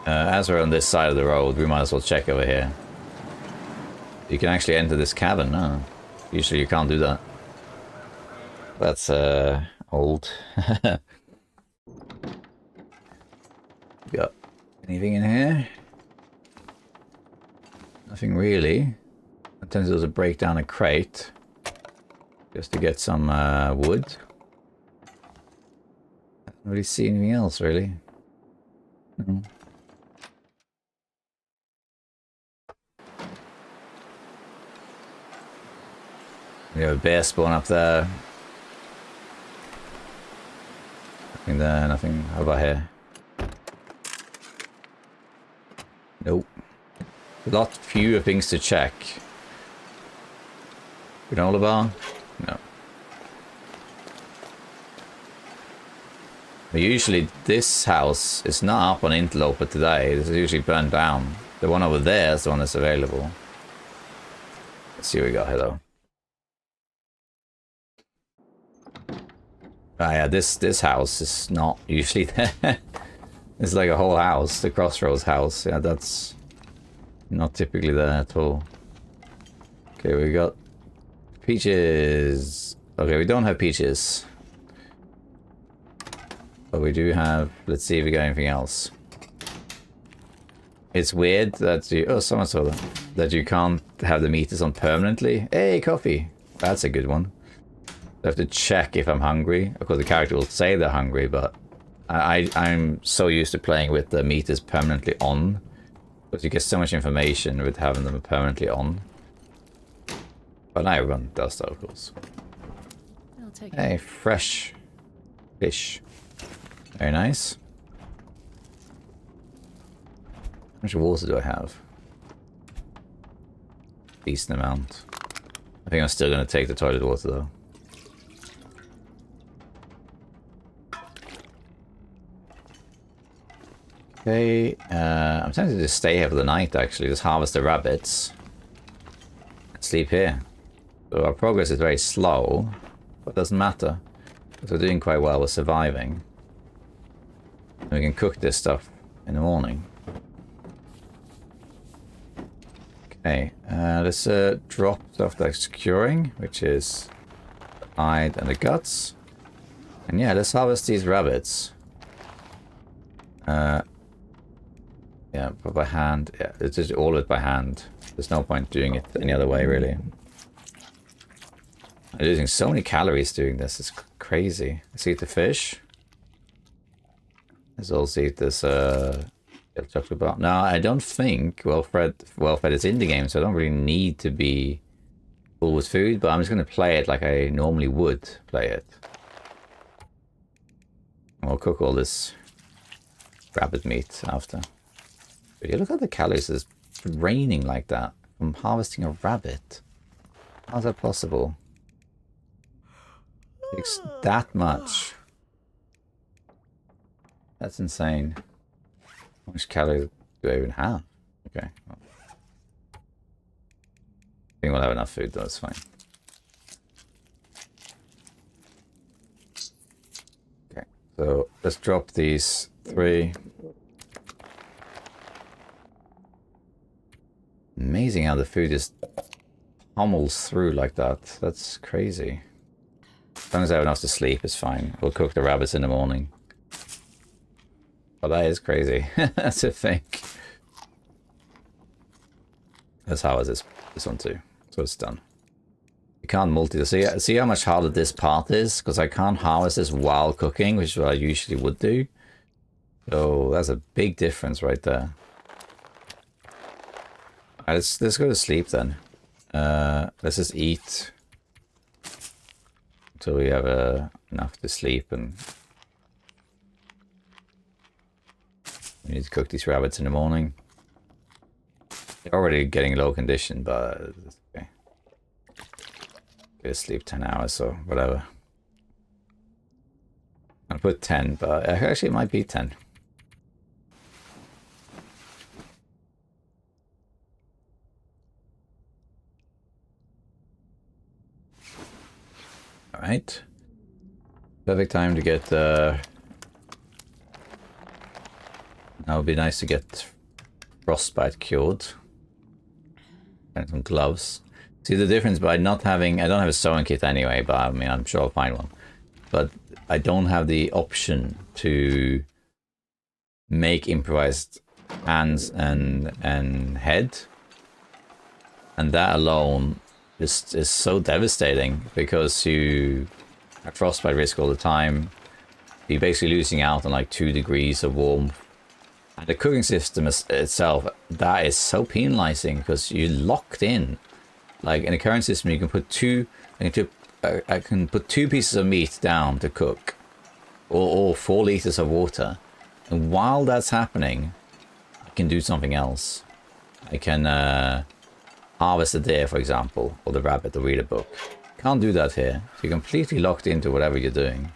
Speaker 1: As we're on this side of the road, we might as well check over here. You can actually enter this cabin. No, usually you can't do that. That's old. Got anything in here? Nothing really. I tend to just break down a crate just to get some wood. I don't really see anything else really. No. We have a bear spawn up there. Nothing there, nothing. How about here? Nope. A lot fewer things to check. Granola bar? No. But usually this house is not up on interloper today. It's usually burned down. The one over there is the one that's available. Let's see what we got here though. Ah yeah, this house is not usually there. It's like a whole house, the Crossroads house. Yeah, that's not typically there at all. Okay, we got peaches. Okay, we don't have peaches. But we do have, let's see if we got anything else. It's weird that you, oh, someone saw that. That you can't have the meters on permanently. Hey, coffee. That's a good one. I have to check if I'm hungry. Of course, the character will say they're hungry, but I'm so used to playing with the meters permanently on. But you get so much information with having them permanently on. But not everyone does that, of course.
Speaker 2: I'll take
Speaker 1: Hey, fresh fish. Very nice. How much water do I have? Decent amount. I think I'm still going to take the toilet water though. Okay, I'm tempted to just stay here for the night actually, just harvest the rabbits. And sleep here. So our progress is very slow, but it doesn't matter. Because we're doing quite well, we're surviving. And we can cook this stuff in the morning. Okay, let's drop stuff that's curing, which is the hide and the guts. And yeah, let's harvest these rabbits. Yeah, but by hand. Yeah, it's just all of it by hand. There's no point doing it any other way, really. I'm losing so many calories doing this. It's crazy. Let's eat the fish. Let's also eat this chocolate bar. No, I don't think well-fed is in the game, so I don't really need to be full with food, but I'm just going to play it like I normally would play it. And we'll cook all this rabbit meat after. But yeah, look at the calories. It's raining like that from harvesting a rabbit. How's that possible? It takes that much. That's insane. How much calories do I even have? Okay. Well, I think we'll have enough food though, it's fine. Okay, so let's drop these 3. Amazing how the food just pummels through like that. That's crazy. As long as I have enough to sleep, it's fine. We'll cook the rabbits in the morning. But that is crazy. That's a thing. Let's harvest this one too. So it's done. You can't multitask. See how much harder this part is? Because I can't harvest this while cooking, which is what I usually would do. So that's a big difference right there. Let's go to sleep then. Let's just eat until we have enough to sleep, and we need to cook these rabbits in the morning. They're already getting low condition, but it's okay. Get to sleep 10 hours or whatever. I'll put 10, but actually it might be 10. Alright. Perfect time to get that would be nice to get frostbite cured. And some gloves. See the difference by not having, I don't have a sewing kit anyway, but I mean I'm sure I'll find one. But I don't have the option to make improvised hands and head. And that alone just is so devastating, because you have frostbite risk all the time. You're basically losing out on like 2 degrees of warmth. And the cooking system itself, that is so penalizing, because you're locked in. Like in the current system, you can put I can put 2 pieces of meat down to cook. or 4 liters of water. And while that's happening, I can do something else. I can harvest a deer, for example, or the rabbit, or read a book. Can't do that here. So you're completely locked into whatever you're doing.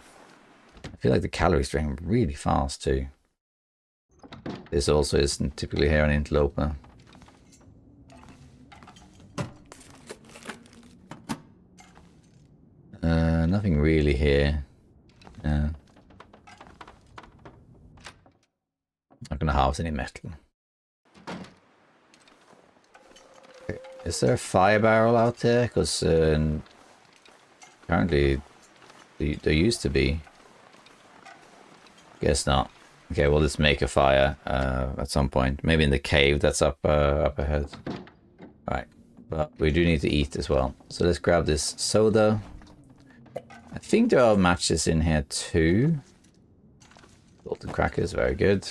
Speaker 1: I feel like the calories drain really fast too. This also isn't typically here on interloper. Nothing really here. Not gonna harvest any metal. Okay. Is there a fire barrel out there? Because apparently there used to be. Guess not. Okay, we'll just make a fire at some point. Maybe in the cave that's up ahead. Right, but we do need to eat as well. So let's grab this soda. I think there are matches in here too. Golden crackers, very good.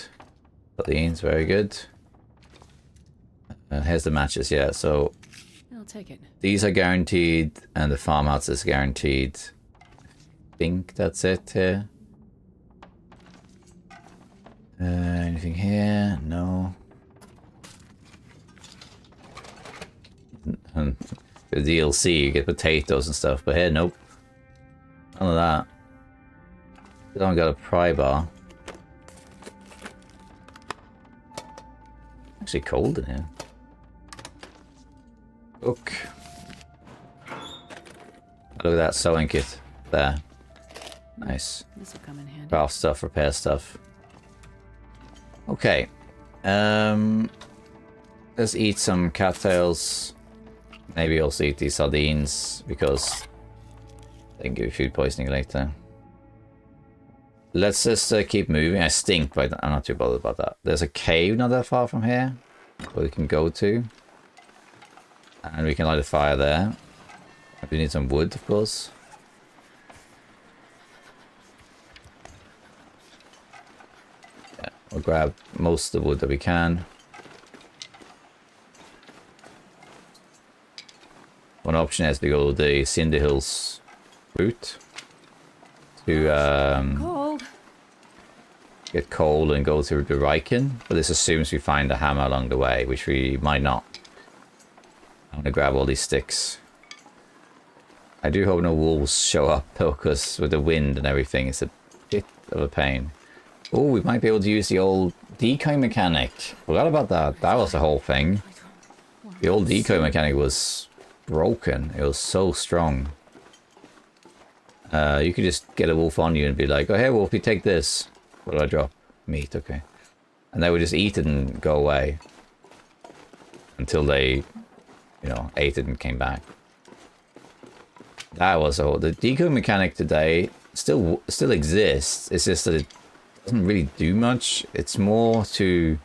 Speaker 1: Beans, very good. Here's the matches, yeah. So
Speaker 2: I'll take it.
Speaker 1: These are guaranteed, and the farmhouse is guaranteed. I think that's it here. Anything here? No. And the DLC, you get potatoes and stuff, but here, nope. None of that. Still haven't got a pry bar. Actually cold in here. Look. Look at that sewing kit there. Nice.
Speaker 2: This will come in handy.
Speaker 1: Craft stuff, repair stuff. Okay. Let's eat some cattails. Maybe also eat these sardines because they can give you food poisoning later. Let's just keep moving. I stink, but I'm not too bothered about that. There's a cave not that far from here where we can go to. And we can light a fire there. We need some wood, of course. Yeah, we'll grab most of the wood that we can. One option is to go the Cinder Hills route to
Speaker 2: Cold.
Speaker 1: get coal and go through the Riken, but this assumes we find a hammer along the way, which we might not. I'm gonna grab all these sticks. I do hope no wolves show up though, because with the wind and everything, it's a bit of a pain. Oh, we might be able to use the old decoy mechanic. Forgot about that. That was the whole thing. The old decoy mechanic was broken. It was so strong. You could just get a wolf on you and be like, oh, hey, wolf, you take this. What do I drop? Meat, okay. And they would just eat it and go away. Until they, you know, ate it and came back. That was all. The decoy mechanic today still exists. It's just that it doesn't really do much. It's more to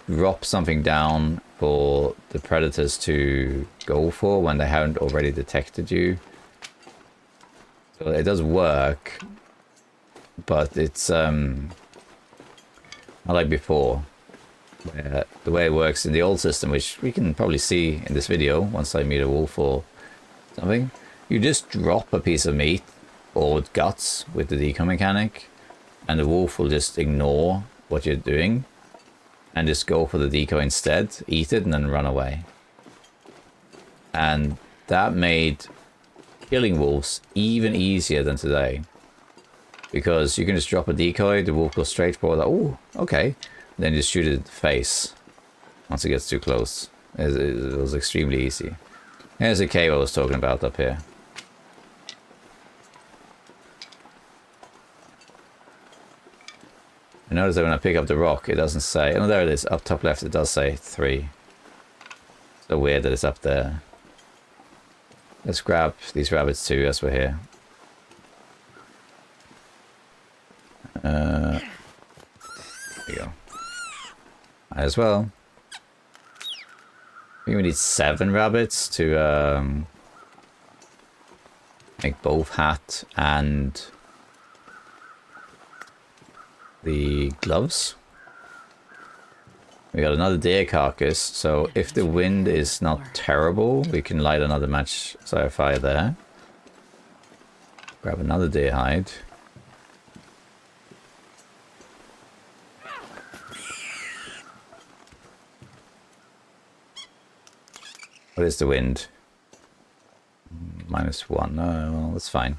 Speaker 1: drop something down for the predators to go for when they haven't already detected you. So it does work, but it's not like before. Where the way it works in the old system, which we can probably see in this video once I meet a wolf or something, you just drop a piece of meat or guts with the decoy mechanic, and the wolf will just ignore what you're doing and just go for the decoy instead, eat it, and then run away. And that made killing wolves even easier than today, because you can just drop a decoy, the wolf goes straight for that. Oh, okay. Then just shoot it in the face once it gets too close. It was extremely easy. Here's the cave I was talking about up here. I notice that when I pick up the rock, it doesn't say... Oh, there it is. Up top left, it does say 3. So weird that it's up there. Let's grab these rabbits too as we're here. There we go. Might as well. I think we need 7 rabbits to make both hat and the gloves. We got another deer carcass, so if the wind is not terrible, we can light another match fire there. Grab another deer hide. What is the wind? -1. Well, that's fine.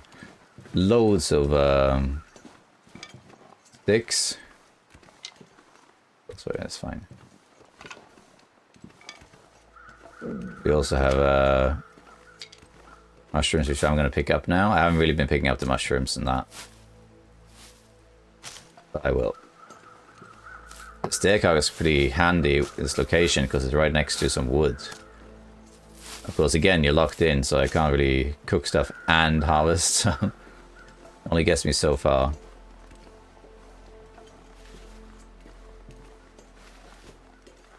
Speaker 1: Loads of sticks. That's fine. We also have mushrooms, which I'm going to pick up now. I haven't really been picking up the mushrooms and that. But I will. The stair cog is pretty handy in this location because it's right next to some wood. Of course, again, you're locked in, so I can't really cook stuff and harvest. So only gets me so far.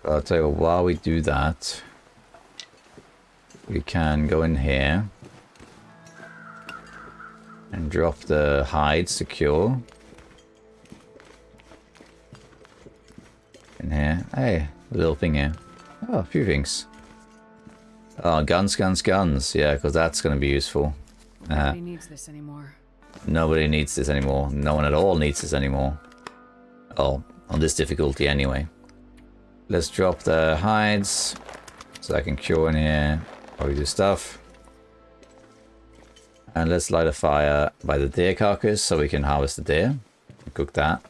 Speaker 1: But I'll tell you what, while we do that, we can go in here and drop the hide secure. In here. Hey, a little thing here. Oh, a few things. Oh, guns. Yeah, because that's going to be useful.
Speaker 2: Nobody needs this anymore.
Speaker 1: Nobody needs this anymore. No one at all needs this anymore. Oh, on this difficulty anyway. Let's drop the hides so I can cure in here while we do stuff. And let's light a fire by the deer carcass so we can harvest the deer and cook that.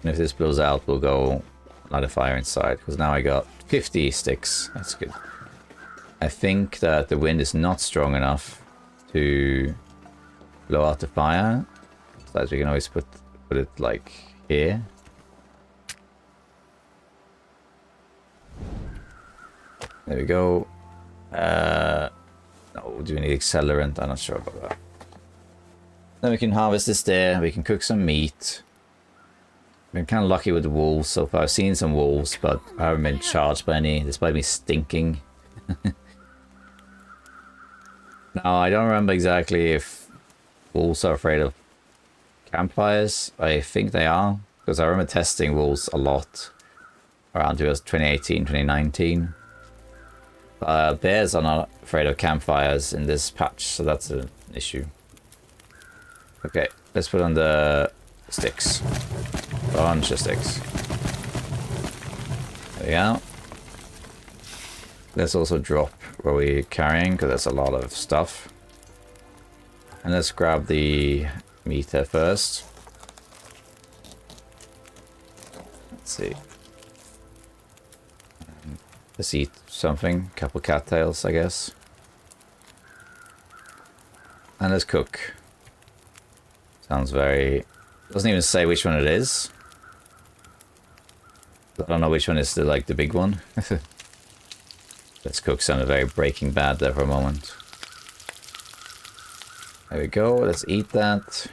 Speaker 1: And if this blows out, we'll go light a fire inside, because now I got 50 sticks. That's good. I think that the wind is not strong enough to blow out the fire, so that we can always put it like here. There we go. No, do we need accelerant? I'm not sure about that. Then we can harvest this there. We can cook some meat. Been kind of lucky with the wolves so far. I've seen some wolves, but I haven't been charged by any, despite me stinking. Now, I don't remember exactly if wolves are afraid of campfires. I think they are, because I remember testing wolves a lot around 2018, 2019. Bears are not afraid of campfires in this patch, so that's an issue. Okay, let's put on the sticks. Bunch of sticks. There we go. Let's also drop what we're carrying, because that's a lot of stuff. And let's grab the meat here first. Let's see. Let's eat something. A couple cattails, I guess. And let's cook. Sounds very... Doesn't even say which one it is. I don't know which one is the big one. Let's cook something very Breaking Bad there for a moment. There we go. Let's eat that.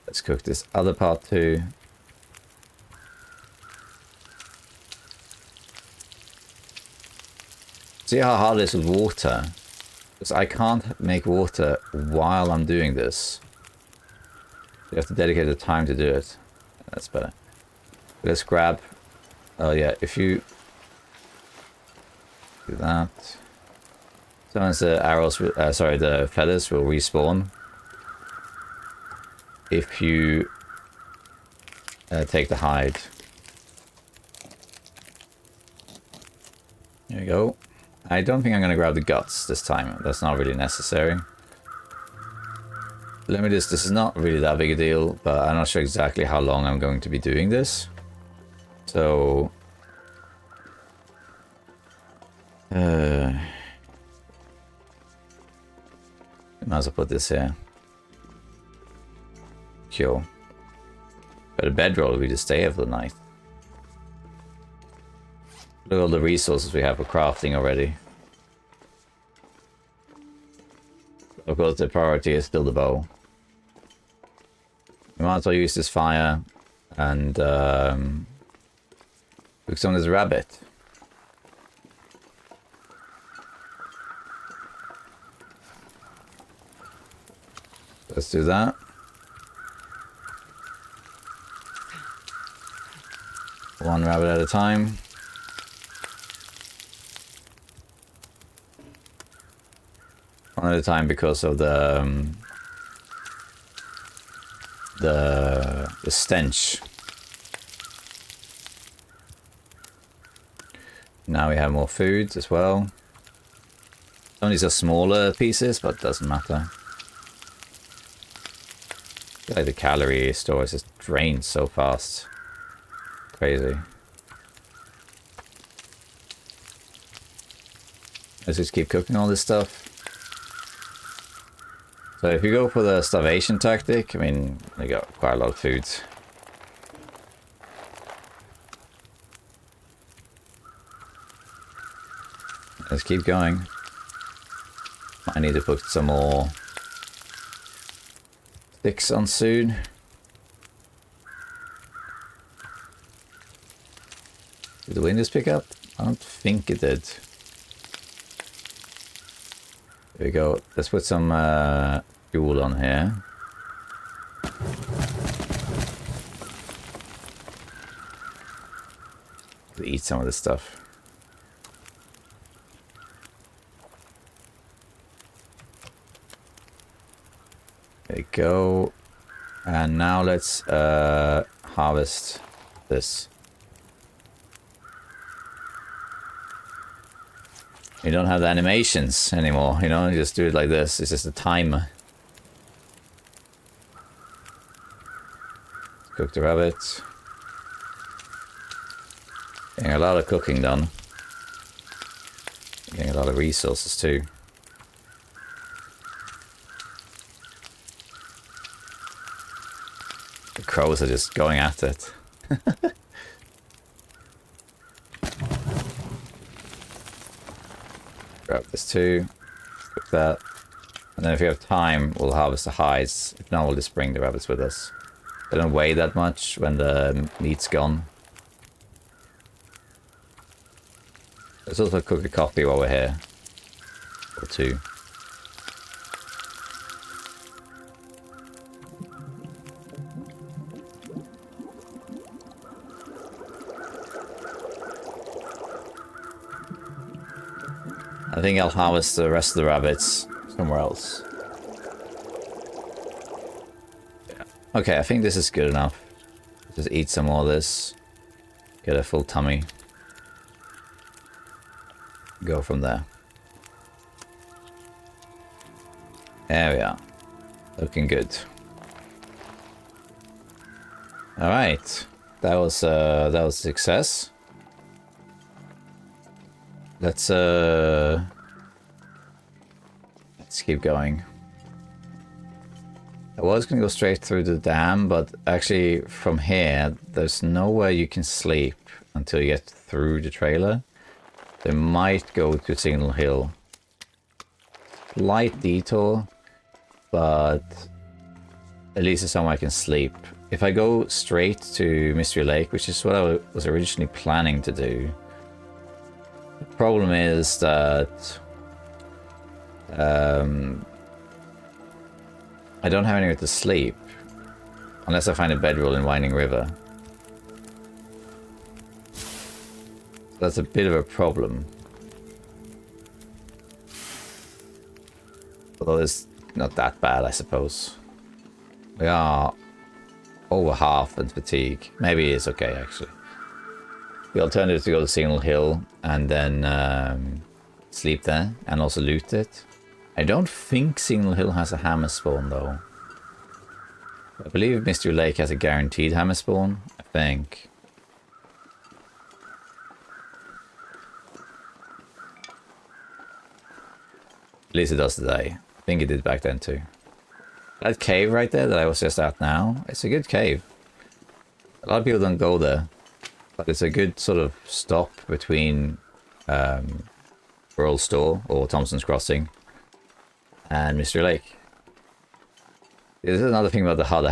Speaker 1: Let's cook this other part too. See how hard it is with water? Because I can't make water while I'm doing this. You have to dedicate the time to do it. That's better. Let's grab... Oh yeah, if you... do that... Sometimes the arrows... the feathers will respawn. If you... take the hide. There you go. I don't think I'm going to grab the guts this time. That's not really necessary. Let me just... This is not really that big a deal, but I'm not sure exactly how long I'm going to be doing this. So... might as well put this here. Cool. But a bedroll, we just stay here for the night. Look at all the resources we have for crafting already. Of course, the priority is still the bow. We might as well use this fire and cook some of this rabbit. Let's do that. One rabbit at a time. One at a time because of the stench. Now we have more food as well. Some of these are smaller pieces, but it doesn't matter. Like the calorie stores just drain so fast. Crazy. Let's just keep cooking all this stuff. So if you go for the starvation tactic, I mean, we got quite a lot of food. Let's keep going. I need to put some more sticks on soon. Did the wind just pick up? I don't think it did. There we go. Let's put some fuel on here. To eat some of this stuff. There we go. And now let's harvest this. You don't have the animations anymore, you know, you just do it like this. It's just a timer. Cook the rabbit. Getting a lot of cooking done. Getting a lot of resources too. The crows are just going at it. Grab this too. Cook that. And then if we have time, we'll harvest the hides. If not, we'll just bring the rabbits with us. They don't weigh that much when the meat's gone. Let's also cook a coffee while we're here. Or two. I think I'll harvest the rest of the rabbits somewhere else. Yeah. Okay, I think this is good enough. Just eat some more of this. Get a full tummy. Go from there. There we are. Looking good. Alright. That was a success. Let's keep going. I was gonna go straight through the dam, but actually from here there's nowhere you can sleep until you get through the trailer. They might go to Signal Hill. Light detour, but at least it's somewhere I can sleep. If I go straight to Mystery Lake, which is what I was originally planning to do, the problem is that I don't have anywhere to sleep unless I find a bedroll in Winding River. That's a bit of a problem. Although it's not that bad, I suppose. We are over half in fatigue. Maybe it's okay, actually. The alternative is to go to Signal Hill and then sleep there and also loot it. I don't think Signal Hill has a hammer spawn, though. I believe Mystery Lake has a guaranteed hammer spawn, I think. At least it does today. I think it did back then too. That cave right there that I was just at now, it's a good cave. A lot of people don't go there. But it's a good sort of stop between World Store or Thomsons Crossing and Mystery Lake. This is another thing about the HUD. I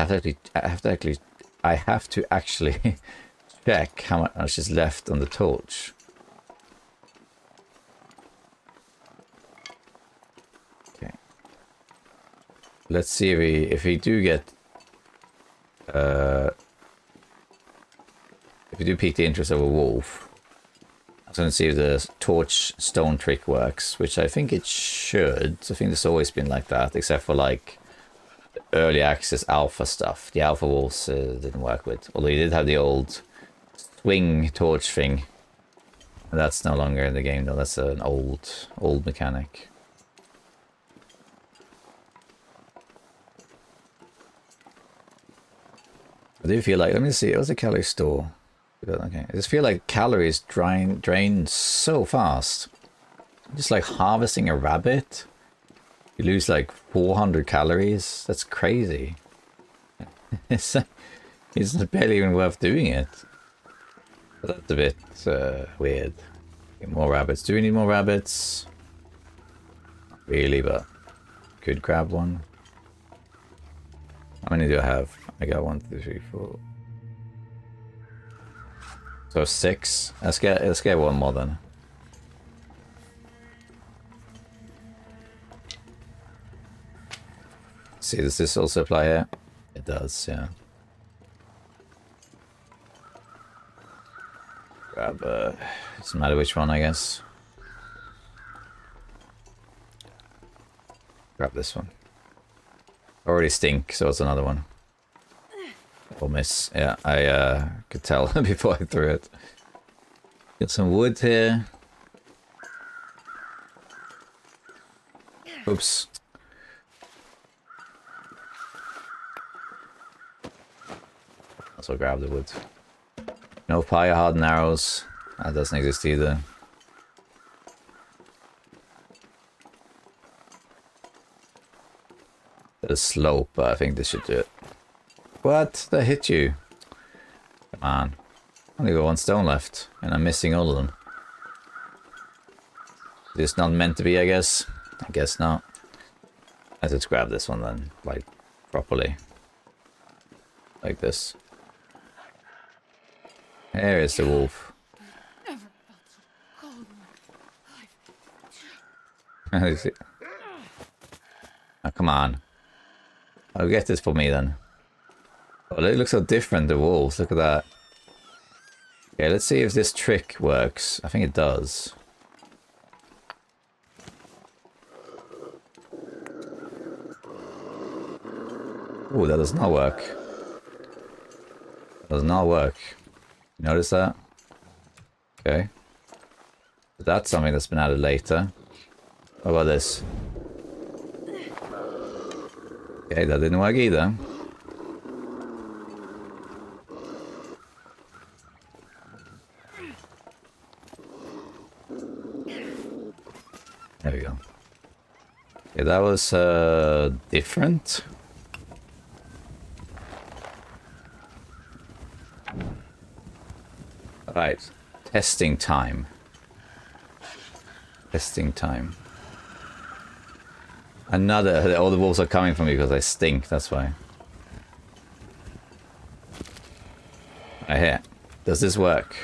Speaker 1: have to actually check how much is left on the torch. Okay. Let's see if we do get if we do pique the interest of a wolf. I was going to see if the torch stone trick works, which I think it should. I think it's always been like that, except for like early access alpha stuff. The alpha wolves didn't work with, although you did have the old swing torch thing. That's no longer in the game though, that's an old mechanic. I do feel like, let me see, what's the calorie store? Okay, I just feel like calories drain so fast. Just like harvesting a rabbit, you lose like 400 calories. That's crazy. It's barely even worth doing it. But that's a bit weird. Get more rabbits. Do we need more rabbits? Not really, but could grab one. How many do I have? I got 1, 2, 3, 4. So 6. Let's get one more then. See, does this also apply here? It does, yeah. Grab, doesn't matter which one, I guess. Grab this one. Already stink, so it's another one. Or miss. Yeah, I could tell before I threw it. Get some wood here. Oops. Also grab the wood. No fire hardened arrows. That doesn't exist either. The slope, but I think this should do it. What? That hit you? Come on. Only got 1 stone left, and I'm missing all of them. This not meant to be, I guess. I guess not. Let's just grab this one then, like properly. Like this. There is the wolf.
Speaker 2: Never felt so cold in my life.
Speaker 1: Oh, come on. Oh, get this for me then. Oh, they look so different, the wolves. Look at that. Okay, let's see if this trick works. I think it does. Oh, that does not work. That does not work. Notice that? Okay. That's something that's been added later. What about this? Okay, that didn't work either. There we go. Okay, that was different. Right, testing time. Testing time. Another, all the wolves are coming from me because I stink, that's why. Right here. Does this work?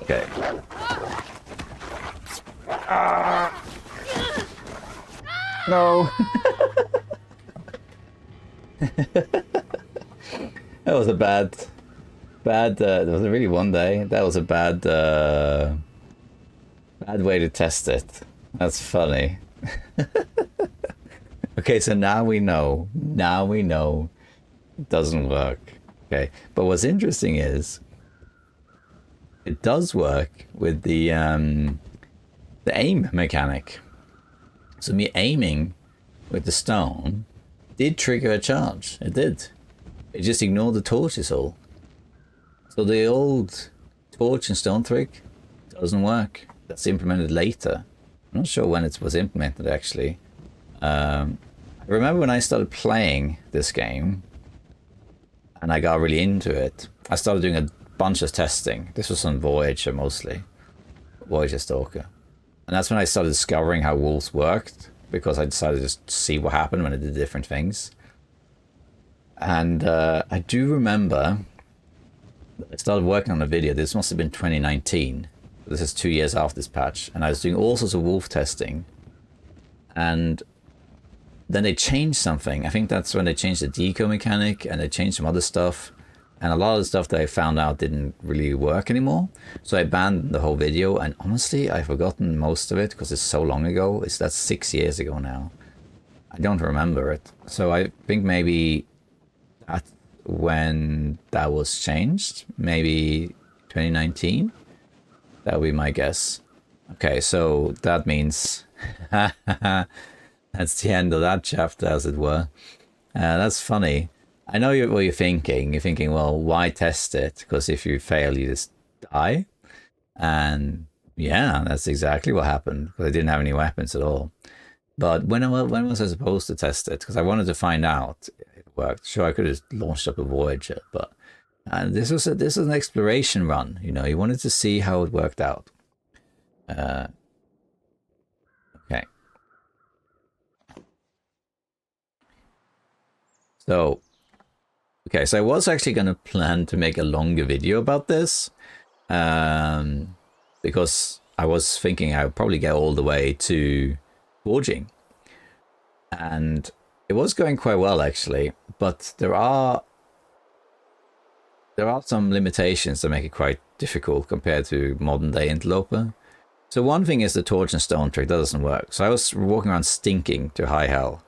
Speaker 1: Okay. No. That was a bad, that wasn't really one day. That was a bad way to test it. That's funny. Okay, so now we know. Now we know it doesn't work. Okay, but what's interesting is it does work with the aim mechanic. So me aiming with the stone did trigger a charge. It did. It just ignored the torch is all. So the old torch and stone trick doesn't work. That's implemented later. I'm not sure when it was implemented actually. I remember when I started playing this game and I got really into it, I started doing a bunch of testing. This was on Voyager mostly. Voyager Stalker. And that's when I started discovering how wolves worked, because I decided to just see what happened when I did different things. And I do remember I started working on a video. This must have been 2019. This is 2 years after this patch. And I was doing all sorts of wolf testing. And then they changed something. I think that's when they changed the deco mechanic and they changed some other stuff. And a lot of the stuff that I found out didn't really work anymore. So I banned the whole video. And honestly, I've forgotten most of it because it's so long ago. That's 6 years ago now. I don't remember it. So I think maybe when that was changed. Maybe 2019? That would be my guess. Okay, so that means that's the end of that chapter, as it were. That's funny. I know what you're thinking. You're thinking, well, why test it? Because if you fail, you just die. And yeah, that's exactly what happened. Because I didn't have any weapons at all. But when was I supposed to test it? Because I wanted to find out if it worked. Sure, I could have launched up a Voyager, but this was an exploration run. You know, you wanted to see how it worked out. Okay. So, okay, so I was actually going to plan to make a longer video about this, because I was thinking I would probably get all the way to forging, and it was going quite well actually, but there are some limitations that make it quite difficult compared to modern day interloper. So one thing is the torch and stone trick. That doesn't work. So I was walking around stinking to high hell,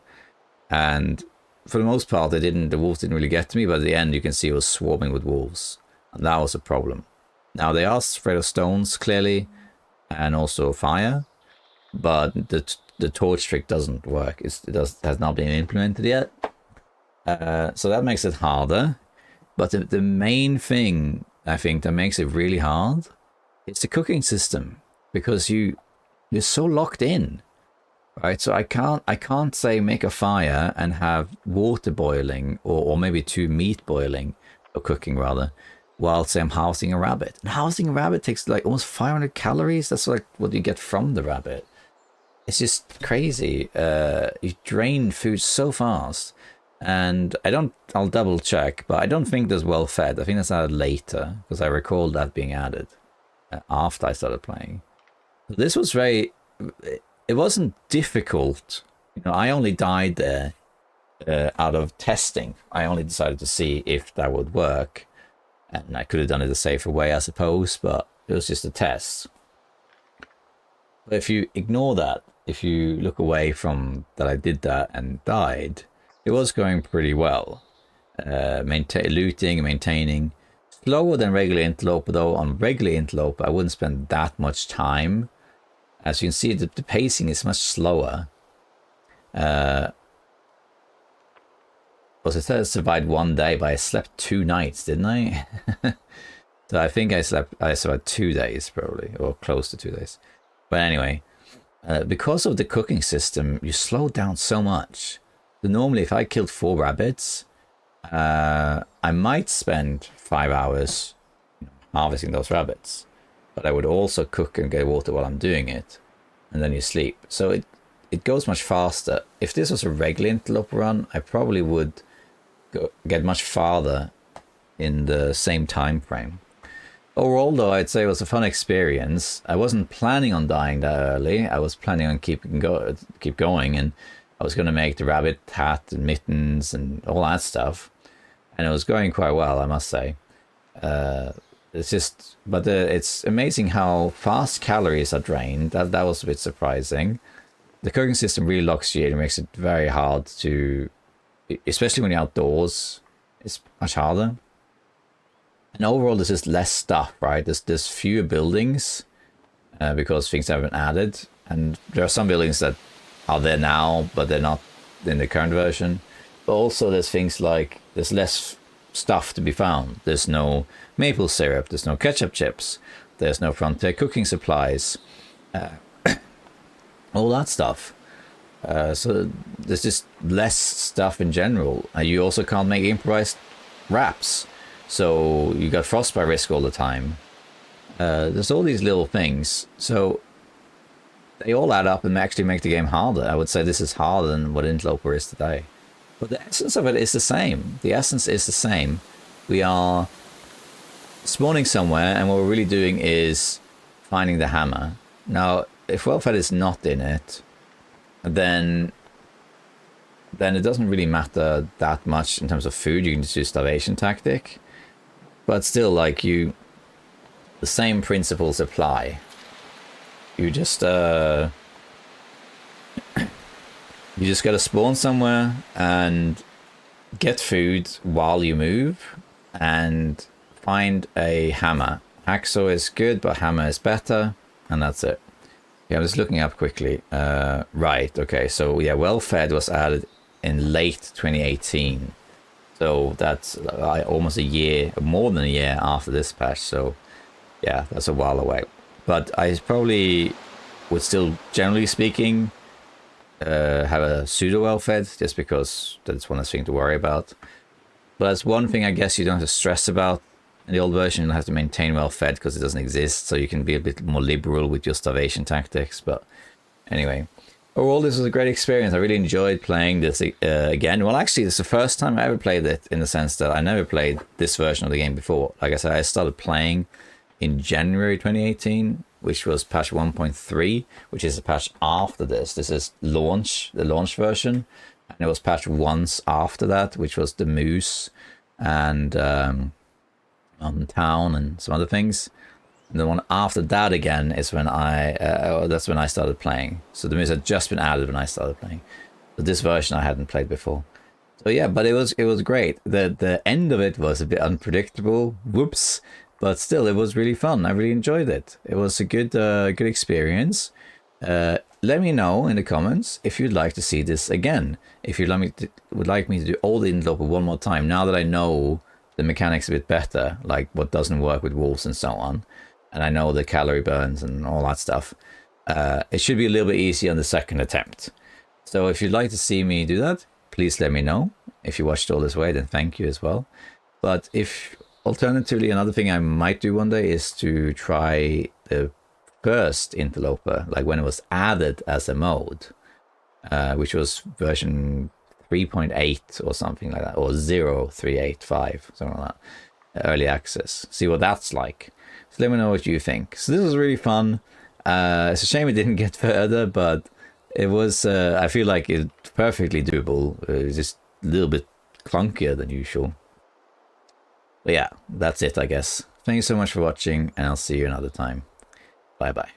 Speaker 1: and for the most part, the wolves didn't really get to me, but at the end you can see it was swarming with wolves, and that was a problem. Now they are afraid of stones, clearly, and also fire, but the torch trick doesn't work. It has not been implemented yet, so that makes it harder. But the main thing, I think, that makes it really hard is the cooking system, because you're so locked in. Right, so I can't say make a fire and have water boiling or maybe 2 meat boiling or cooking rather, while say I'm housing a rabbit. And housing a rabbit takes like almost 500 calories. That's like what you get from the rabbit. It's just crazy. You drain food so fast, and I'll double check, but I don't think there's well fed. I think that's added later, because I recall that being added after I started playing. This was it wasn't difficult. You know, I only died there out of testing. I only decided to see if that would work, and I could have done it a safer way, I suppose, but it was just a test. But if you ignore that, if you look away from that I did that and died, it was going pretty well. Looting and maintaining. Slower than regular interloper though. On regular interloper, I wouldn't spend that much time. As you can see, the pacing is much slower. Was it said I survived 1 day, but I slept 2 nights, didn't I? So I think I survived 2 days probably, or close to 2 days. But anyway, because of the cooking system, you slow down so much. So normally, if I killed 4 rabbits, I might spend 5 hours harvesting those rabbits. But I would also cook and get water while I'm doing it, and then you sleep. So it goes much faster. If this was a regular interloper run, I probably would get much farther in the same time frame. Overall, though, I'd say it was a fun experience. I wasn't planning on dying that early. I was planning on keep going, and I was going to make the rabbit hat and mittens and all that stuff, and it was going quite well, I must say. It's amazing how fast calories are drained. That was a bit surprising. The cooking system really locks you in and makes it very hard to, especially when you're outdoors, it's much harder. And overall, there's just less stuff, right? There's fewer buildings because things haven't been added. And there are some buildings that are there now, but they're not in the current version. But also there's things like, there's less stuff to be found. There's no maple syrup, there's no ketchup chips, there's no Frontier cooking supplies, all that stuff. So there's just less stuff in general. You also can't make improvised wraps, so you got frostbite risk all the time. There's all these little things, so they all add up and actually make the game harder. I would say this is harder than what Interloper is today. But the essence of it is the same. The essence is the same. We are spawning somewhere, and what we're really doing is finding the hammer. Now, if well-fed is not in it, then it doesn't really matter that much in terms of food. You can just do starvation tactic. But still, like, the same principles apply. You just you just gotta spawn somewhere, and get food while you move, and find a hammer. Hacksaw is good, but hammer is better, and that's it. Yeah, I'm just looking up quickly. Right, okay, so yeah, well-fed was added in late 2018. So that's almost a year, more than a year after this patch, so yeah, that's a while away. But I probably would still, generally speaking, have a pseudo well-fed, just because that's one less thing to worry about. But that's one thing I guess you don't have to stress about. In the old version, you'll have to maintain well-fed because it doesn't exist, so you can be a bit more liberal with your starvation tactics. But anyway, overall, this was a great experience. I really enjoyed playing this again. Well, actually, this is the first time I ever played it, in the sense that I never played this version of the game before. Like I said, I started playing in January 2018, which was patch 1.3, which is a patch after this. This is the launch version, and it was patch once after that, which was the Moose and Mountain Town and some other things. And the one after that again is when that's when I started playing. So the Moose had just been added when I started playing. So this version I hadn't played before. So yeah, but it was great. The end of it was a bit unpredictable. Whoops. But still, it was really fun. I really enjoyed it. It was a good experience. Let me know in the comments if you'd like to see this again. If you would like me to do all the interloper one more time, now that I know the mechanics a bit better, like what doesn't work with wolves and so on, and I know the calorie burns and all that stuff, it should be a little bit easier on the second attempt. So if you'd like to see me do that, please let me know. If you watched all this way, then thank you as well. But if alternatively, another thing I might do one day is to try the first interloper, like when it was added as a mode, which was version 3.8 or something like that, or 0385, something like that, early access. See what that's like. So let me know what you think. So this was really fun. It's a shame it didn't get further, but it was, I feel like it's perfectly doable. It was just a little bit clunkier than usual. But yeah, that's it, I guess. Thank you so much for watching, and I'll see you another time. Bye bye.